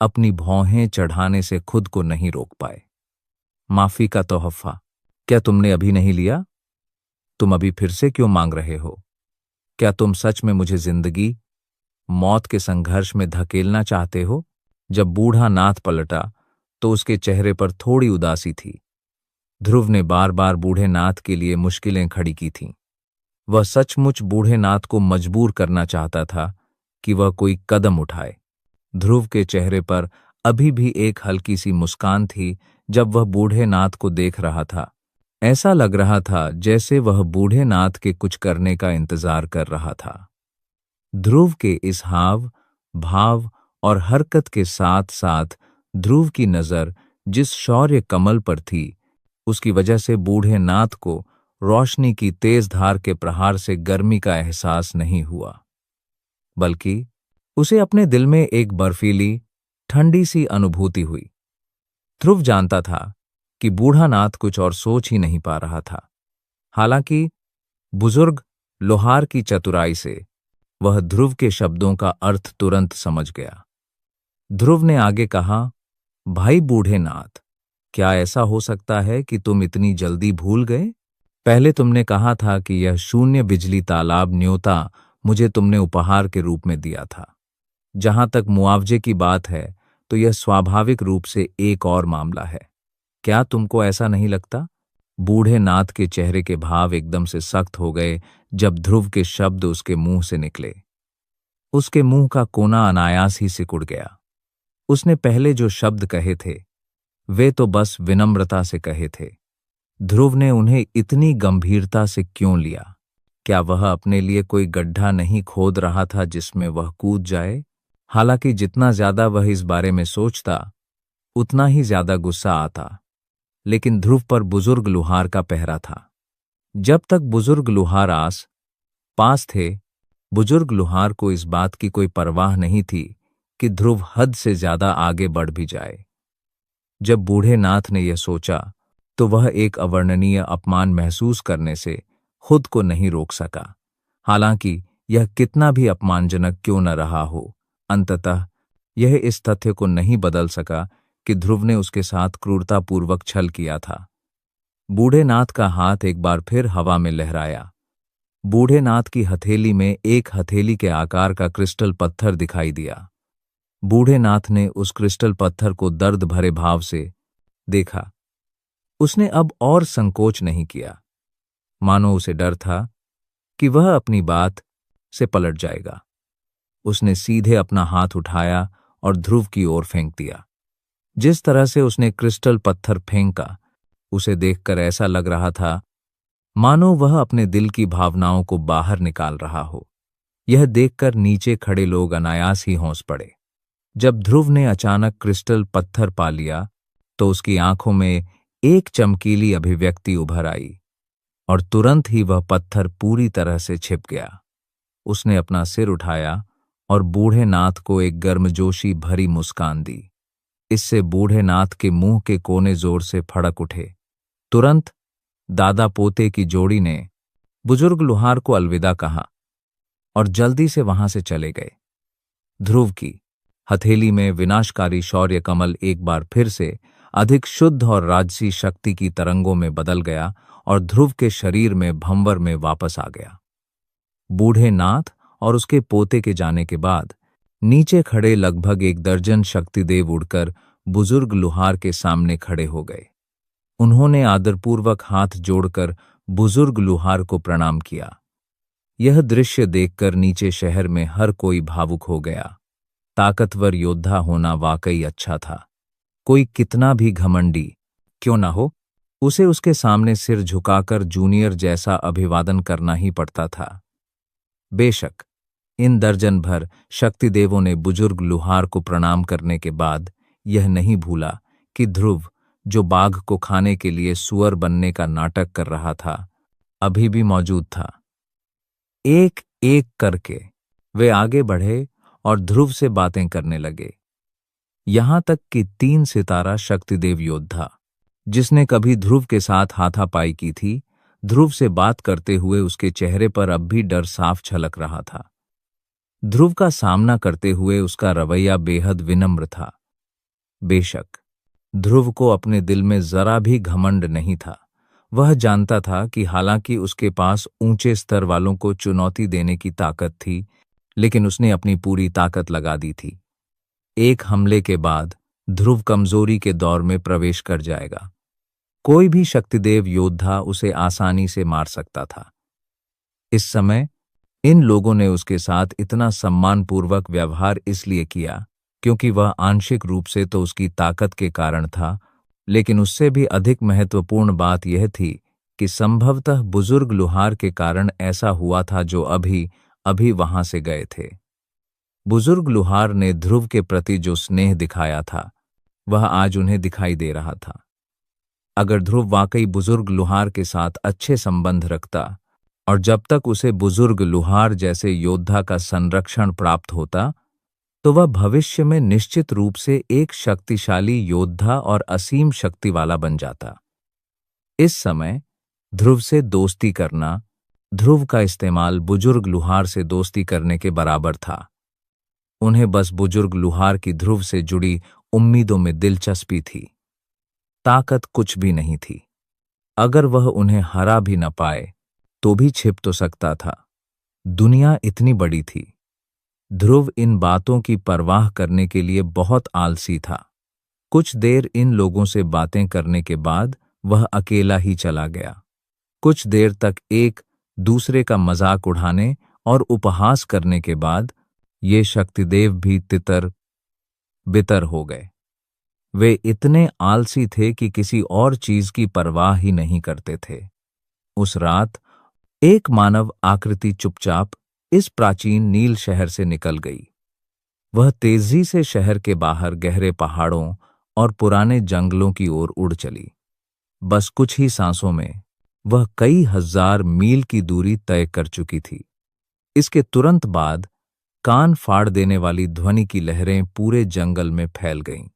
अपनी भौहें चढ़ाने से खुद को नहीं रोक पाए। माफी का तोहफा? क्या तुमने अभी नहीं लिया? तुम अभी फिर से क्यों मांग रहे हो? क्या तुम सच में मुझे जिंदगी मौत के संघर्ष में धकेलना चाहते हो? जब बूढ़ा नाथ पलटा तो उसके चेहरे पर थोड़ी उदासी थी। ध्रुव ने बार बार बूढ़े नाथ के लिए मुश्किलें खड़ी की थीं। वह सचमुच बूढ़े नाथ को मजबूर करना चाहता था कि वह कोई कदम उठाए। ध्रुव के चेहरे पर अभी भी एक हल्की सी मुस्कान थी जब वह बूढ़े नाथ को देख रहा था। ऐसा लग रहा था जैसे वह बूढ़े नाथ के कुछ करने का इंतजार कर रहा था। ध्रुव के इस हाव भाव और हरकत के साथ साथ ध्रुव की नजर जिस शौर्य कमल पर थी, उसकी वजह से बूढ़े नाथ को रोशनी की तेज धार के प्रहार से गर्मी का एहसास नहीं हुआ, बल्कि उसे अपने दिल में एक बर्फीली ठंडी सी अनुभूति हुई। ध्रुव जानता था कि बूढ़ा नाथ कुछ और सोच ही नहीं पा रहा था। हालांकि बुजुर्ग लोहार की चतुराई से वह ध्रुव के शब्दों का अर्थ तुरंत समझ गया। ध्रुव ने आगे कहा, भाई बूढ़े नाथ, क्या ऐसा हो सकता है कि तुम इतनी जल्दी भूल गए? पहले तुमने कहा था कि यह शून्य बिजली तालाब न्योता मुझे तुमने उपहार के रूप में दिया था। जहां तक मुआवजे की बात है तो यह स्वाभाविक रूप से एक और मामला है। क्या तुमको ऐसा नहीं लगता? बूढ़े नाथ के चेहरे के भाव एकदम से सख्त हो गए जब ध्रुव के शब्द उसके मुंह से निकले। उसके मुंह का कोना अनायास ही सिकुड़ गया। उसने पहले जो शब्द कहे थे वे तो बस विनम्रता से कहे थे। ध्रुव ने उन्हें इतनी गंभीरता से क्यों लिया? क्या वह अपने लिए कोई गड्ढा नहीं खोद रहा था जिसमें वह कूद जाए? हालांकि जितना ज्यादा वह इस बारे में सोचता उतना ही ज्यादा गुस्सा आता, लेकिन ध्रुव पर बुजुर्ग लुहार का पहरा था। जब तक बुजुर्ग लुहार पास थे, बुजुर्ग लुहार को इस बात की कोई परवाह नहीं थी कि ध्रुव हद से ज्यादा आगे बढ़ भी जाए। जब बूढ़े नाथ ने यह सोचा तो वह एक अवर्णनीय अपमान महसूस करने से खुद को नहीं रोक सका। हालांकि यह कितना भी अपमानजनक क्यों न रहा हो, अंततः यह इस तथ्य को नहीं बदल सका कि ध्रुव ने उसके साथ क्रूरतापूर्वक छल किया था। बूढ़े नाथ का हाथ एक बार फिर हवा में लहराया। बूढ़े नाथ की हथेली में एक हथेली के आकार का क्रिस्टल पत्थर दिखाई दिया। बूढ़े नाथ ने उस क्रिस्टल पत्थर को दर्द भरे भाव से देखा। उसने अब और संकोच नहीं किया, मानो उसे डर था कि वह अपनी बात से पलट जाएगा। उसने सीधे अपना हाथ उठाया और ध्रुव की ओर फेंक दिया। जिस तरह से उसने क्रिस्टल पत्थर फेंका, उसे देखकर ऐसा लग रहा था मानो वह अपने दिल की भावनाओं को बाहर निकाल रहा हो। यह देखकर नीचे खड़े लोग अनायास ही हौंस पड़े। जब ध्रुव ने अचानक क्रिस्टल पत्थर पा लिया तो उसकी आंखों में एक चमकीली अभिव्यक्ति उभर आई और तुरंत ही वह पत्थर पूरी तरह से छिप गया। उसने अपना सिर उठाया और बूढ़े नाथ को एक गर्मजोशी भरी मुस्कान दी। इससे बूढ़े नाथ के मुंह के कोने जोर से फड़क उठे। तुरंत दादा पोते की जोड़ी ने बुजुर्ग लुहार को अलविदा कहा और जल्दी से वहां से चले गए। ध्रुव की हथेली में विनाशकारी शौर्य कमल एक बार फिर से अधिक शुद्ध और राजसी शक्ति की तरंगों में बदल गया और ध्रुव के शरीर में भंवर में वापस आ गया। बूढ़े नाथ और उसके पोते के जाने के बाद नीचे खड़े लगभग 1 दर्जन शक्तिदेव उड़कर बुजुर्ग लुहार के सामने खड़े हो गए। उन्होंने आदरपूर्वक हाथ जोड़कर बुजुर्ग लुहार को प्रणाम किया। यह दृश्य देखकर नीचे शहर में हर कोई भावुक हो गया। ताकतवर योद्धा होना वाकई अच्छा था। कोई कितना भी घमंडी क्यों ना हो, उसे उसके सामने सिर झुकाकर जूनियर जैसा अभिवादन करना ही पड़ता था। बेशक इन दर्जन भर शक्तिदेवों ने बुजुर्ग लुहार को प्रणाम करने के बाद यह नहीं भूला कि ध्रुव, जो बाघ को खाने के लिए सुअर बनने का नाटक कर रहा था, अभी भी मौजूद था। एक एक करके वे आगे बढ़े और ध्रुव से बातें करने लगे। यहां तक कि 3 सितारा शक्तिदेव योद्धा, जिसने कभी ध्रुव के साथ हाथापाई की थी, ध्रुव से बात करते हुए उसके चेहरे पर अब भी डर साफ झलक रहा था। ध्रुव का सामना करते हुए उसका रवैया बेहद विनम्र था। बेशक ध्रुव को अपने दिल में जरा भी घमंड नहीं था। वह जानता था कि हालांकि उसके पास ऊंचे स्तर वालों को चुनौती देने की ताकत थी, लेकिन उसने अपनी पूरी ताकत लगा दी थी। एक हमले के बाद ध्रुव कमजोरी के दौर में प्रवेश कर जाएगा। कोई भी शक्तिदेव योद्धा उसे आसानी से मार सकता था। इस समय इन लोगों ने उसके साथ इतना सम्मानपूर्वक व्यवहार इसलिए किया क्योंकि वह आंशिक रूप से तो उसकी ताकत के कारण था, लेकिन उससे भी अधिक महत्वपूर्ण बात यह थी कि संभवतः बुजुर्ग लुहार के कारण ऐसा हुआ था जो अभी अभी वहां से गए थे। बुजुर्ग लुहार ने ध्रुव के प्रति जो स्नेह दिखाया था, वह आज उन्हें दिखाई दे रहा था। अगर ध्रुव वाकई बुजुर्ग लुहार के साथ अच्छे संबंध रखता और जब तक उसे बुजुर्ग लुहार जैसे योद्धा का संरक्षण प्राप्त होता, तो वह भविष्य में निश्चित रूप से एक शक्तिशाली योद्धा और असीम शक्ति वाला बन जाता। इस समय ध्रुव से दोस्ती करना, ध्रुव का इस्तेमाल बुजुर्ग लुहार से दोस्ती करने के बराबर था। उन्हें बस बुजुर्ग लुहार की ध्रुव से जुड़ी उम्मीदों में दिलचस्पी थी। ताकत कुछ भी नहीं थी। अगर वह उन्हें हरा भी न पाए तो भी छिप तो सकता था। दुनिया इतनी बड़ी थी। ध्रुव इन बातों की परवाह करने के लिए बहुत आलसी था। कुछ देर इन लोगों से बातें करने के बाद वह अकेला ही चला गया। कुछ देर तक एक दूसरे का मजाक उड़ाने और उपहास करने के बाद ये शक्तिदेव भी तितर बितर हो गए। वे इतने आलसी थे कि किसी और चीज की परवाह ही नहीं करते थे। उस रात एक मानव आकृति चुपचाप इस प्राचीन नील शहर से निकल गई। वह तेजी से शहर के बाहर गहरे पहाड़ों और पुराने जंगलों की ओर उड़ चली। बस कुछ ही सांसों में वह कई हजार मील की दूरी तय कर चुकी थी। इसके तुरंत बाद कान फाड़ देने वाली ध्वनि की लहरें पूरे जंगल में फैल गईं।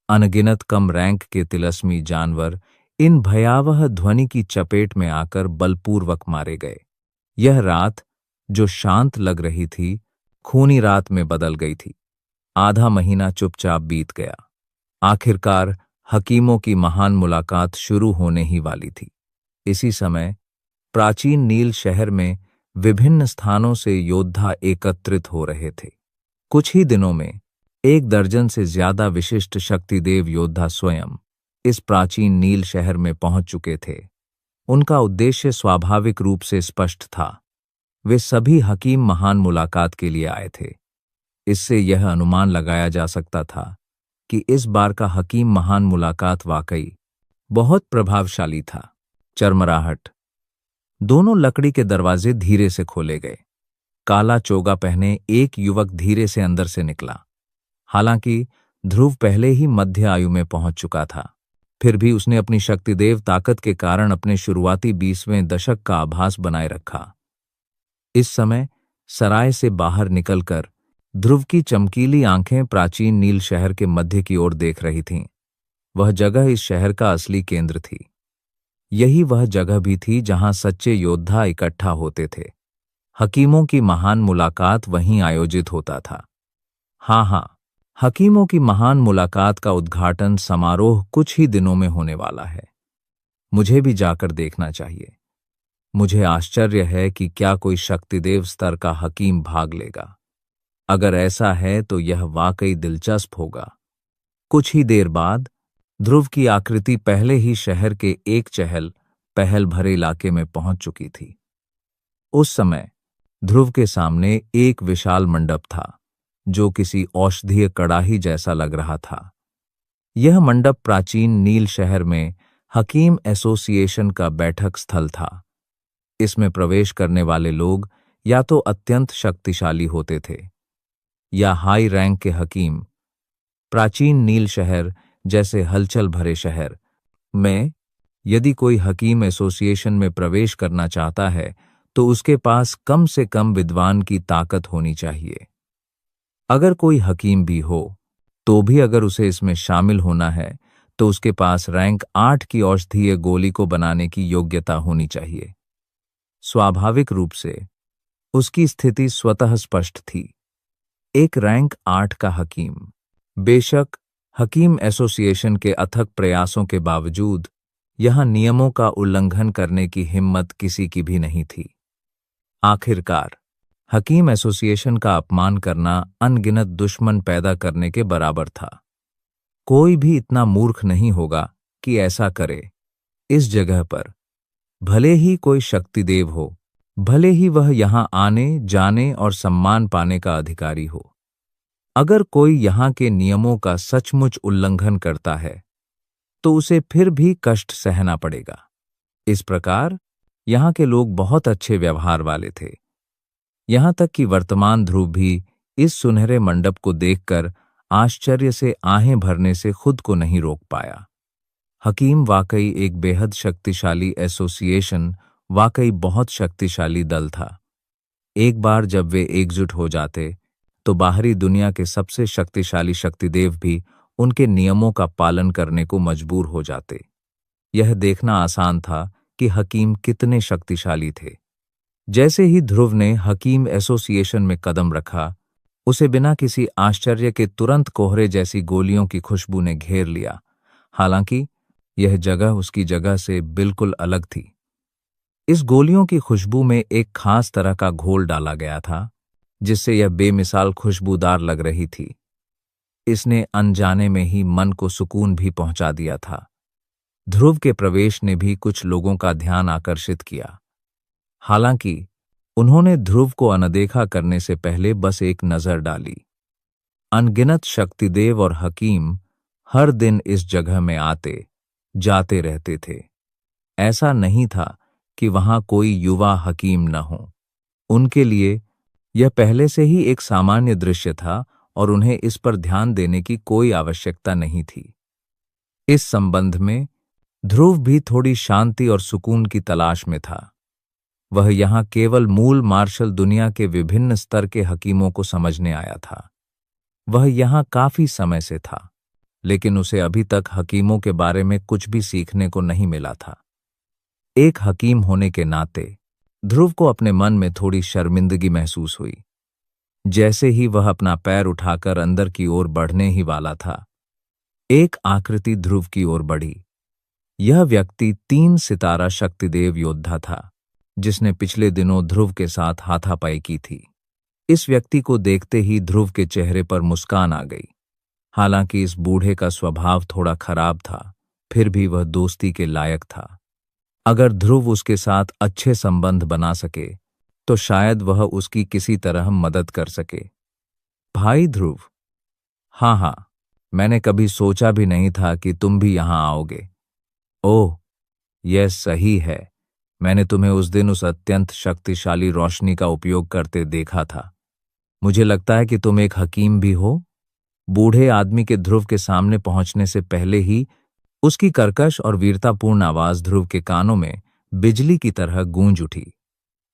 अनगिनत कम रैंक के तिलस्मी जानवर इन भयावह ध्वनि की चपेट में आकर बलपूर्वक मारे गए। यह रात, जो शांत लग रही थी, खूनी रात में बदल गई थी। आधा महीना चुपचाप बीत गया। आखिरकार हकीमों की महान मुलाकात शुरू होने ही वाली थी। इसी समय प्राचीन नील शहर में विभिन्न स्थानों से योद्धा एकत्रित हो रहे थे। कुछ ही दिनों में 1 दर्जन से ज्यादा विशिष्ट शक्तिदेव योद्धा स्वयं इस प्राचीन नील शहर में पहुंच चुके थे। उनका उद्देश्य स्वाभाविक रूप से स्पष्ट था। वे सभी हकीम महान मुलाकात के लिए आए थे। इससे यह अनुमान लगाया जा सकता था कि इस बार का हकीम महान मुलाकात वाकई बहुत प्रभावशाली था। चरमराहट। दोनों लकड़ी के दरवाजे धीरे से खोले गए। काला चोगा पहने एक युवक धीरे से अंदर से निकला। हालांकि ध्रुव पहले ही मध्य आयु में पहुंच चुका था, फिर भी उसने अपनी शक्तिदेव ताकत के कारण अपने शुरुआती 20वें दशक का आभास बनाए रखा। इस समय सराय से बाहर निकलकर ध्रुव की चमकीली आंखें प्राचीन नील शहर के मध्य की ओर देख रही थीं। वह जगह इस शहर का असली केंद्र थी। यही वह जगह भी थी जहां सच्चे योद्धा इकट्ठा होते थे। हकीमों की महान मुलाकात वहीं आयोजित होता था। हाँ, हकीमों की महान मुलाकात का उद्घाटन समारोह कुछ ही दिनों में होने वाला है। मुझे भी जाकर देखना चाहिए। मुझे आश्चर्य है कि क्या कोई शक्तिदेव स्तर का हकीम भाग लेगा। अगर ऐसा है तो यह वाकई दिलचस्प होगा। कुछ ही देर बाद ध्रुव की आकृति पहले ही शहर के एक चहल पहल भरे इलाके में पहुंच चुकी थी। उस समय ध्रुव के सामने एक विशाल मंडप था, जो किसी औषधीय कड़ाही जैसा लग रहा था। यह मंडप प्राचीन नील शहर में हकीम एसोसिएशन का बैठक स्थल था। इसमें प्रवेश करने वाले लोग या तो अत्यंत शक्तिशाली होते थे या हाई रैंक के हकीम। प्राचीन नील शहर जैसे हलचल भरे शहर में यदि कोई हकीम एसोसिएशन में प्रवेश करना चाहता है तो उसके पास कम से कम विद्वान की ताकत होनी चाहिए। अगर कोई हकीम भी हो तो भी अगर उसे इसमें शामिल होना है तो उसके पास रैंक 8 की औषधीय गोली को बनाने की योग्यता होनी चाहिए। स्वाभाविक रूप से उसकी स्थिति स्वतः स्पष्ट थी। एक रैंक 8 का हकीम। बेशक हकीम एसोसिएशन के अथक प्रयासों के बावजूद यहां नियमों का उल्लंघन करने की हिम्मत किसी की भी नहीं थी। आखिरकार हकीम एसोसिएशन का अपमान करना अनगिनत दुश्मन पैदा करने के बराबर था। कोई भी इतना मूर्ख नहीं होगा कि ऐसा करे। इस जगह पर भले ही कोई शक्तिदेव हो, भले ही वह यहां आने जाने और सम्मान पाने का अधिकारी हो, अगर कोई यहां के नियमों का सचमुच उल्लंघन करता है तो उसे फिर भी कष्ट सहना पड़ेगा। इस प्रकार यहां के लोग बहुत अच्छे व्यवहार वाले थे। यहां तक कि वर्तमान ध्रुव भी इस सुनहरे मंडप को देखकर आश्चर्य से आहें भरने से खुद को नहीं रोक पाया। हकीम वाकई एक बेहद शक्तिशाली एसोसिएशन, वाकई बहुत शक्तिशाली दल था। एक बार जब वे एकजुट हो जाते तो बाहरी दुनिया के सबसे शक्तिशाली शक्तिदेव भी उनके नियमों का पालन करने को मजबूर हो जाते। यह देखना आसान था कि हकीम कितने शक्तिशाली थे। जैसे ही ध्रुव ने हकीम एसोसिएशन में कदम रखा, उसे बिना किसी आश्चर्य के तुरंत कोहरे जैसी गोलियों की खुशबू ने घेर लिया। हालांकि यह जगह उसकी जगह से बिल्कुल अलग थी। इस गोलियों की खुशबू में एक खास तरह का घोल डाला गया था, जिससे यह बेमिसाल खुशबूदार लग रही थी। इसने अनजाने में ही मन को सुकून भी पहुंचा दिया था। ध्रुव के प्रवेश ने भी कुछ लोगों का ध्यान आकर्षित किया। हालांकि उन्होंने ध्रुव को अनदेखा करने से पहले बस एक नजर डाली। अनगिनत शक्तिदेव और हकीम हर दिन इस जगह में आते जाते रहते थे। ऐसा नहीं था कि वहां कोई युवा हकीम न हो। उनके लिए यह पहले से ही एक सामान्य दृश्य था और उन्हें इस पर ध्यान देने की कोई आवश्यकता नहीं थी। इस संबंध में ध्रुव भी थोड़ी शांति और सुकून की तलाश में था। वह यहां केवल मूल मार्शल दुनिया के विभिन्न स्तर के हकीमों को समझने आया था। वह यहां काफी समय से था, लेकिन उसे अभी तक हकीमों के बारे में कुछ भी सीखने को नहीं मिला था। एक हकीम होने के नाते ध्रुव को अपने मन में थोड़ी शर्मिंदगी महसूस हुई। जैसे ही वह अपना पैर उठाकर अंदर की ओर बढ़ने ही वाला था, एक आकृति ध्रुव की ओर बढ़ी। यह व्यक्ति 3 सितारा शक्तिदेव योद्धा था, जिसने पिछले दिनों ध्रुव के साथ हाथापाई की थी। इस व्यक्ति को देखते ही ध्रुव के चेहरे पर मुस्कान आ गई। हालांकि इस बूढ़े का स्वभाव थोड़ा खराब था, फिर भी वह दोस्ती के लायक था। अगर ध्रुव उसके साथ अच्छे संबंध बना सके तो शायद वह उसकी किसी तरह मदद कर सके। भाई ध्रुव, हाँ, मैंने कभी सोचा भी नहीं था कि तुम भी यहां आओगे। ओह, यह सही है। मैंने तुम्हें उस दिन उस अत्यंत शक्तिशाली रोशनी का उपयोग करते देखा था। मुझे लगता है कि तुम एक हकीम भी हो। बूढ़े आदमी के ध्रुव के सामने पहुंचने से पहले ही उसकी कर्कश और वीरतापूर्ण आवाज ध्रुव के कानों में बिजली की तरह गूंज उठी।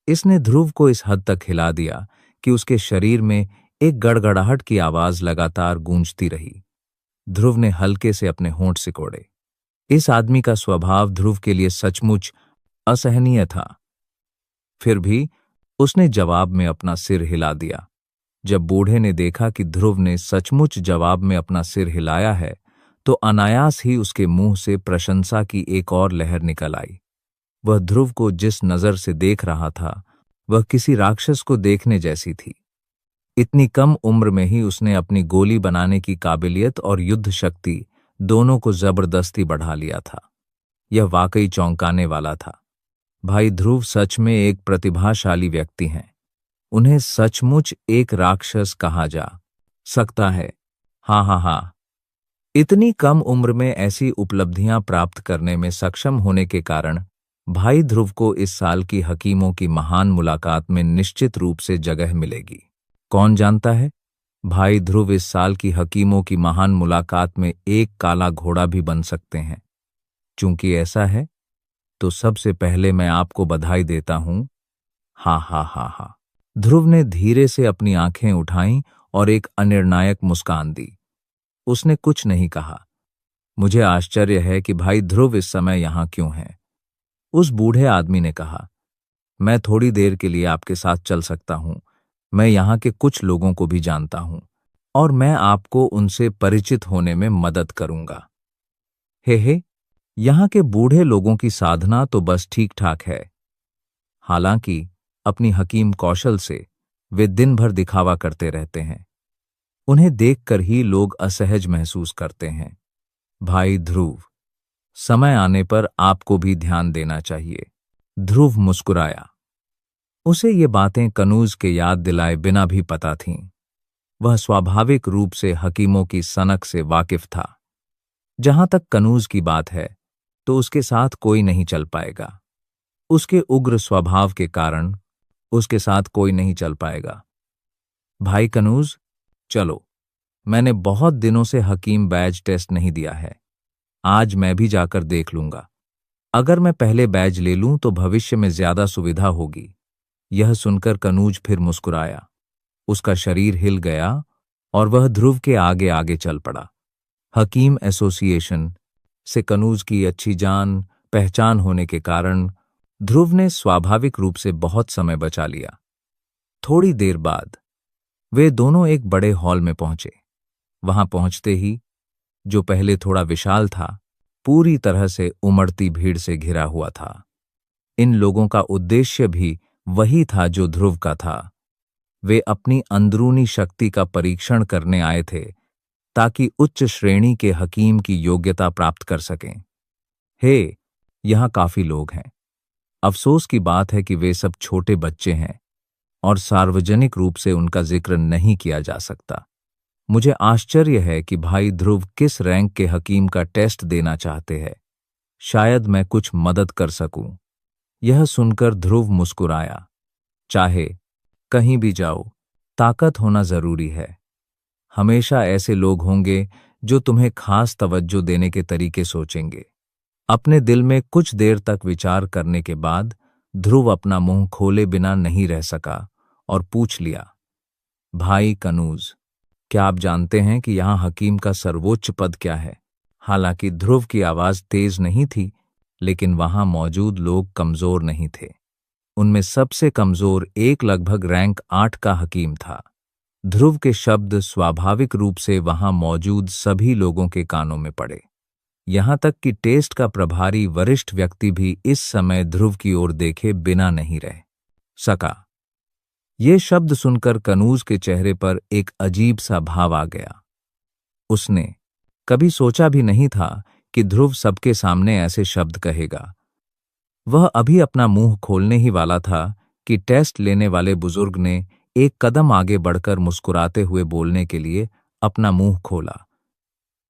इसने ध्रुव को इस हद तक हिला दिया कि उसके शरीर में एक गड़गड़ाहट की आवाज लगातार गूंजती रही। ध्रुव ने हल्के से अपने होंठ सिकोड़े। इस आदमी का स्वभाव ध्रुव के लिए सचमुच असहनीय था। फिर भी उसने जवाब में अपना सिर हिला दिया। जब बूढ़े ने देखा कि ध्रुव ने सचमुच जवाब में अपना सिर हिलाया है, तो अनायास ही उसके मुंह से प्रशंसा की एक और लहर निकल आई। वह ध्रुव को जिस नजर से देख रहा था, वह किसी राक्षस को देखने जैसी थी। इतनी कम उम्र में ही उसने अपनी गोली बनाने की काबिलियत और युद्ध शक्ति दोनों को जबरदस्ती बढ़ा लिया था। यह वाकई चौंकाने वाला था। भाई ध्रुव सच में एक प्रतिभाशाली व्यक्ति हैं। उन्हें सचमुच एक राक्षस कहा जा सकता है। हाँ। इतनी कम उम्र में ऐसी उपलब्धियां प्राप्त करने में सक्षम होने के कारण भाई ध्रुव को इस साल की हकीमों की महान मुलाकात में निश्चित रूप से जगह मिलेगी। कौन जानता है, भाई ध्रुव इस साल की हकीमों की महान मुलाकात में एक काला घोड़ा भी बन सकते हैं। चूंकि ऐसा है, तो सबसे पहले मैं आपको बधाई देता हूं। हा। ध्रुव ने धीरे से अपनी आंखें उठाईं और एक अनिर्णायक मुस्कान दी। उसने कुछ नहीं कहा। मुझे आश्चर्य है कि भाई ध्रुव इस समय यहां क्यों है, उस बूढ़े आदमी ने कहा। मैं थोड़ी देर के लिए आपके साथ चल सकता हूं। मैं यहां के कुछ लोगों को भी जानता हूं और मैं आपको उनसे परिचित होने में मदद करूंगा। हे, यहां के बूढ़े लोगों की साधना तो बस ठीक ठाक है। हालांकि अपनी हकीम कौशल से वे दिन भर दिखावा करते रहते हैं। उन्हें देखकर ही लोग असहज महसूस करते हैं। भाई ध्रुव, समय आने पर आपको भी ध्यान देना चाहिए। ध्रुव मुस्कुराया। उसे ये बातें कनूज के याद दिलाए बिना भी पता थीं। वह स्वाभाविक रूप से हकीमों की सनक से वाकिफ था। जहां तक कनूज की बात है, तो उसके साथ कोई नहीं चल पाएगा। उसके उग्र स्वभाव के कारण उसके साथ कोई नहीं चल पाएगा। भाई कनूज, चलो। मैंने बहुत दिनों से हकीम बैज टेस्ट नहीं दिया है। आज मैं भी जाकर देख लूंगा। अगर मैं पहले बैज ले लूं तो भविष्य में ज्यादा सुविधा होगी। यह सुनकर कनूज फिर मुस्कुराया। उसका शरीर हिल गया और वह ध्रुव के आगे आगे चल पड़ा। हकीम एसोसिएशन से कनूज की अच्छी जान पहचान होने के कारण ध्रुव ने स्वाभाविक रूप से बहुत समय बचा लिया। थोड़ी देर बाद वे दोनों एक बड़े हॉल में पहुंचे। वहां पहुंचते ही, जो पहले थोड़ा विशाल था, पूरी तरह से उमड़ती भीड़ से घिरा हुआ था। इन लोगों का उद्देश्य भी वही था जो ध्रुव का था। वे अपनी अंदरूनी शक्ति का परीक्षण करने आए थे, ताकि उच्च श्रेणी के हकीम की योग्यता प्राप्त कर सकें। हे, यहां काफी लोग हैं। अफसोस की बात है कि वे सब छोटे बच्चे हैं और सार्वजनिक रूप से उनका जिक्र नहीं किया जा सकता। मुझे आश्चर्य है कि भाई ध्रुव किस रैंक के हकीम का टेस्ट देना चाहते हैं। शायद मैं कुछ मदद कर सकूं। यह सुनकर ध्रुव मुस्कुराया। चाहे कहीं भी जाओ, ताकत होना जरूरी है। हमेशा ऐसे लोग होंगे जो तुम्हें खास तवज्जो देने के तरीके सोचेंगे। अपने दिल में कुछ देर तक विचार करने के बाद ध्रुव अपना मुंह खोले बिना नहीं रह सका और पूछ लिया, भाई कनूज, क्या आप जानते हैं कि यहाँ हकीम का सर्वोच्च पद क्या है? हालांकि ध्रुव की आवाज तेज नहीं थी, लेकिन वहां मौजूद लोग कमजोर नहीं थे। उनमें सबसे कमजोर एक लगभग रैंक 8 का हकीम था। ध्रुव के शब्द स्वाभाविक रूप से वहां मौजूद सभी लोगों के कानों में पड़े। यहां तक कि टेस्ट का प्रभारी वरिष्ठ व्यक्ति भी इस समय ध्रुव की ओर देखे बिना नहीं रह सका। ये शब्द सुनकर कनूज के चेहरे पर एक अजीब सा भाव आ गया। उसने कभी सोचा भी नहीं था कि ध्रुव सबके सामने ऐसे शब्द कहेगा। वह अभी अपना मुंह खोलने ही वाला था कि टेस्ट लेने वाले बुजुर्ग ने एक कदम आगे बढ़कर मुस्कुराते हुए बोलने के लिए अपना मुंह खोला।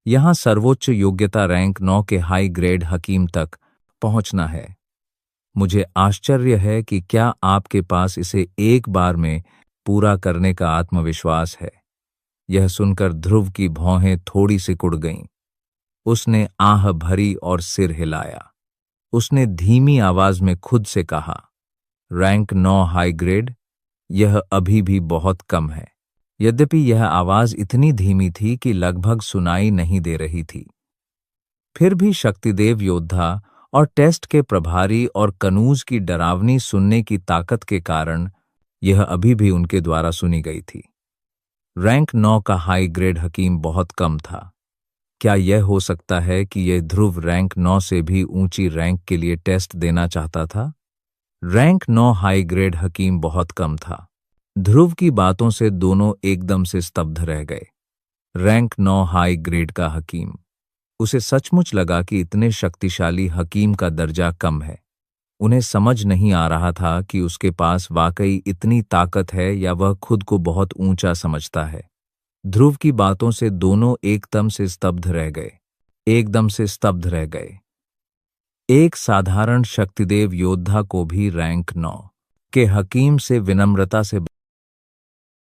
यहां सर्वोच्च योग्यता रैंक 9 के हाई ग्रेड हकीम तक पहुंचना है। मुझे आश्चर्य है कि क्या आपके पास इसे एक बार में पूरा करने का आत्मविश्वास है। यह सुनकर ध्रुव की भौहें थोड़ी सिकुड़ गईं। उसने आह भरी और सिर हिलाया। उसने धीमी आवाज में खुद से कहा, रैंक 9 हाई ग्रेड, यह अभी भी बहुत कम है। यद्यपि यह आवाज इतनी धीमी थी कि लगभग सुनाई नहीं दे रही थी, फिर भी शक्तिदेव योद्धा और टेस्ट के प्रभारी और कनूज की डरावनी सुनने की ताकत के कारण यह अभी भी उनके द्वारा सुनी गई थी। रैंक 9 का हाई ग्रेड हकीम बहुत कम था। क्या यह हो सकता है कि यह ध्रुव रैंक 9 से भी ऊंची रैंक के लिए टेस्ट देना चाहता था? रैंक 9 हाई ग्रेड हकीम बहुत कम था। ध्रुव की बातों से दोनों एकदम से स्तब्ध रह गए। रैंक 9 हाई ग्रेड का हकीम। उसे सचमुच लगा कि इतने शक्तिशाली हकीम का दर्जा कम है। उन्हें समझ नहीं आ रहा था कि उसके पास वाकई इतनी ताकत है या वह खुद को बहुत ऊंचा समझता है। ध्रुव की बातों से दोनों एकदम से स्तब्ध रह गए। एकदम से स्तब्ध रह गए। एक साधारण शक्तिदेव योद्धा को भी रैंक 9 के हकीम से विनम्रता से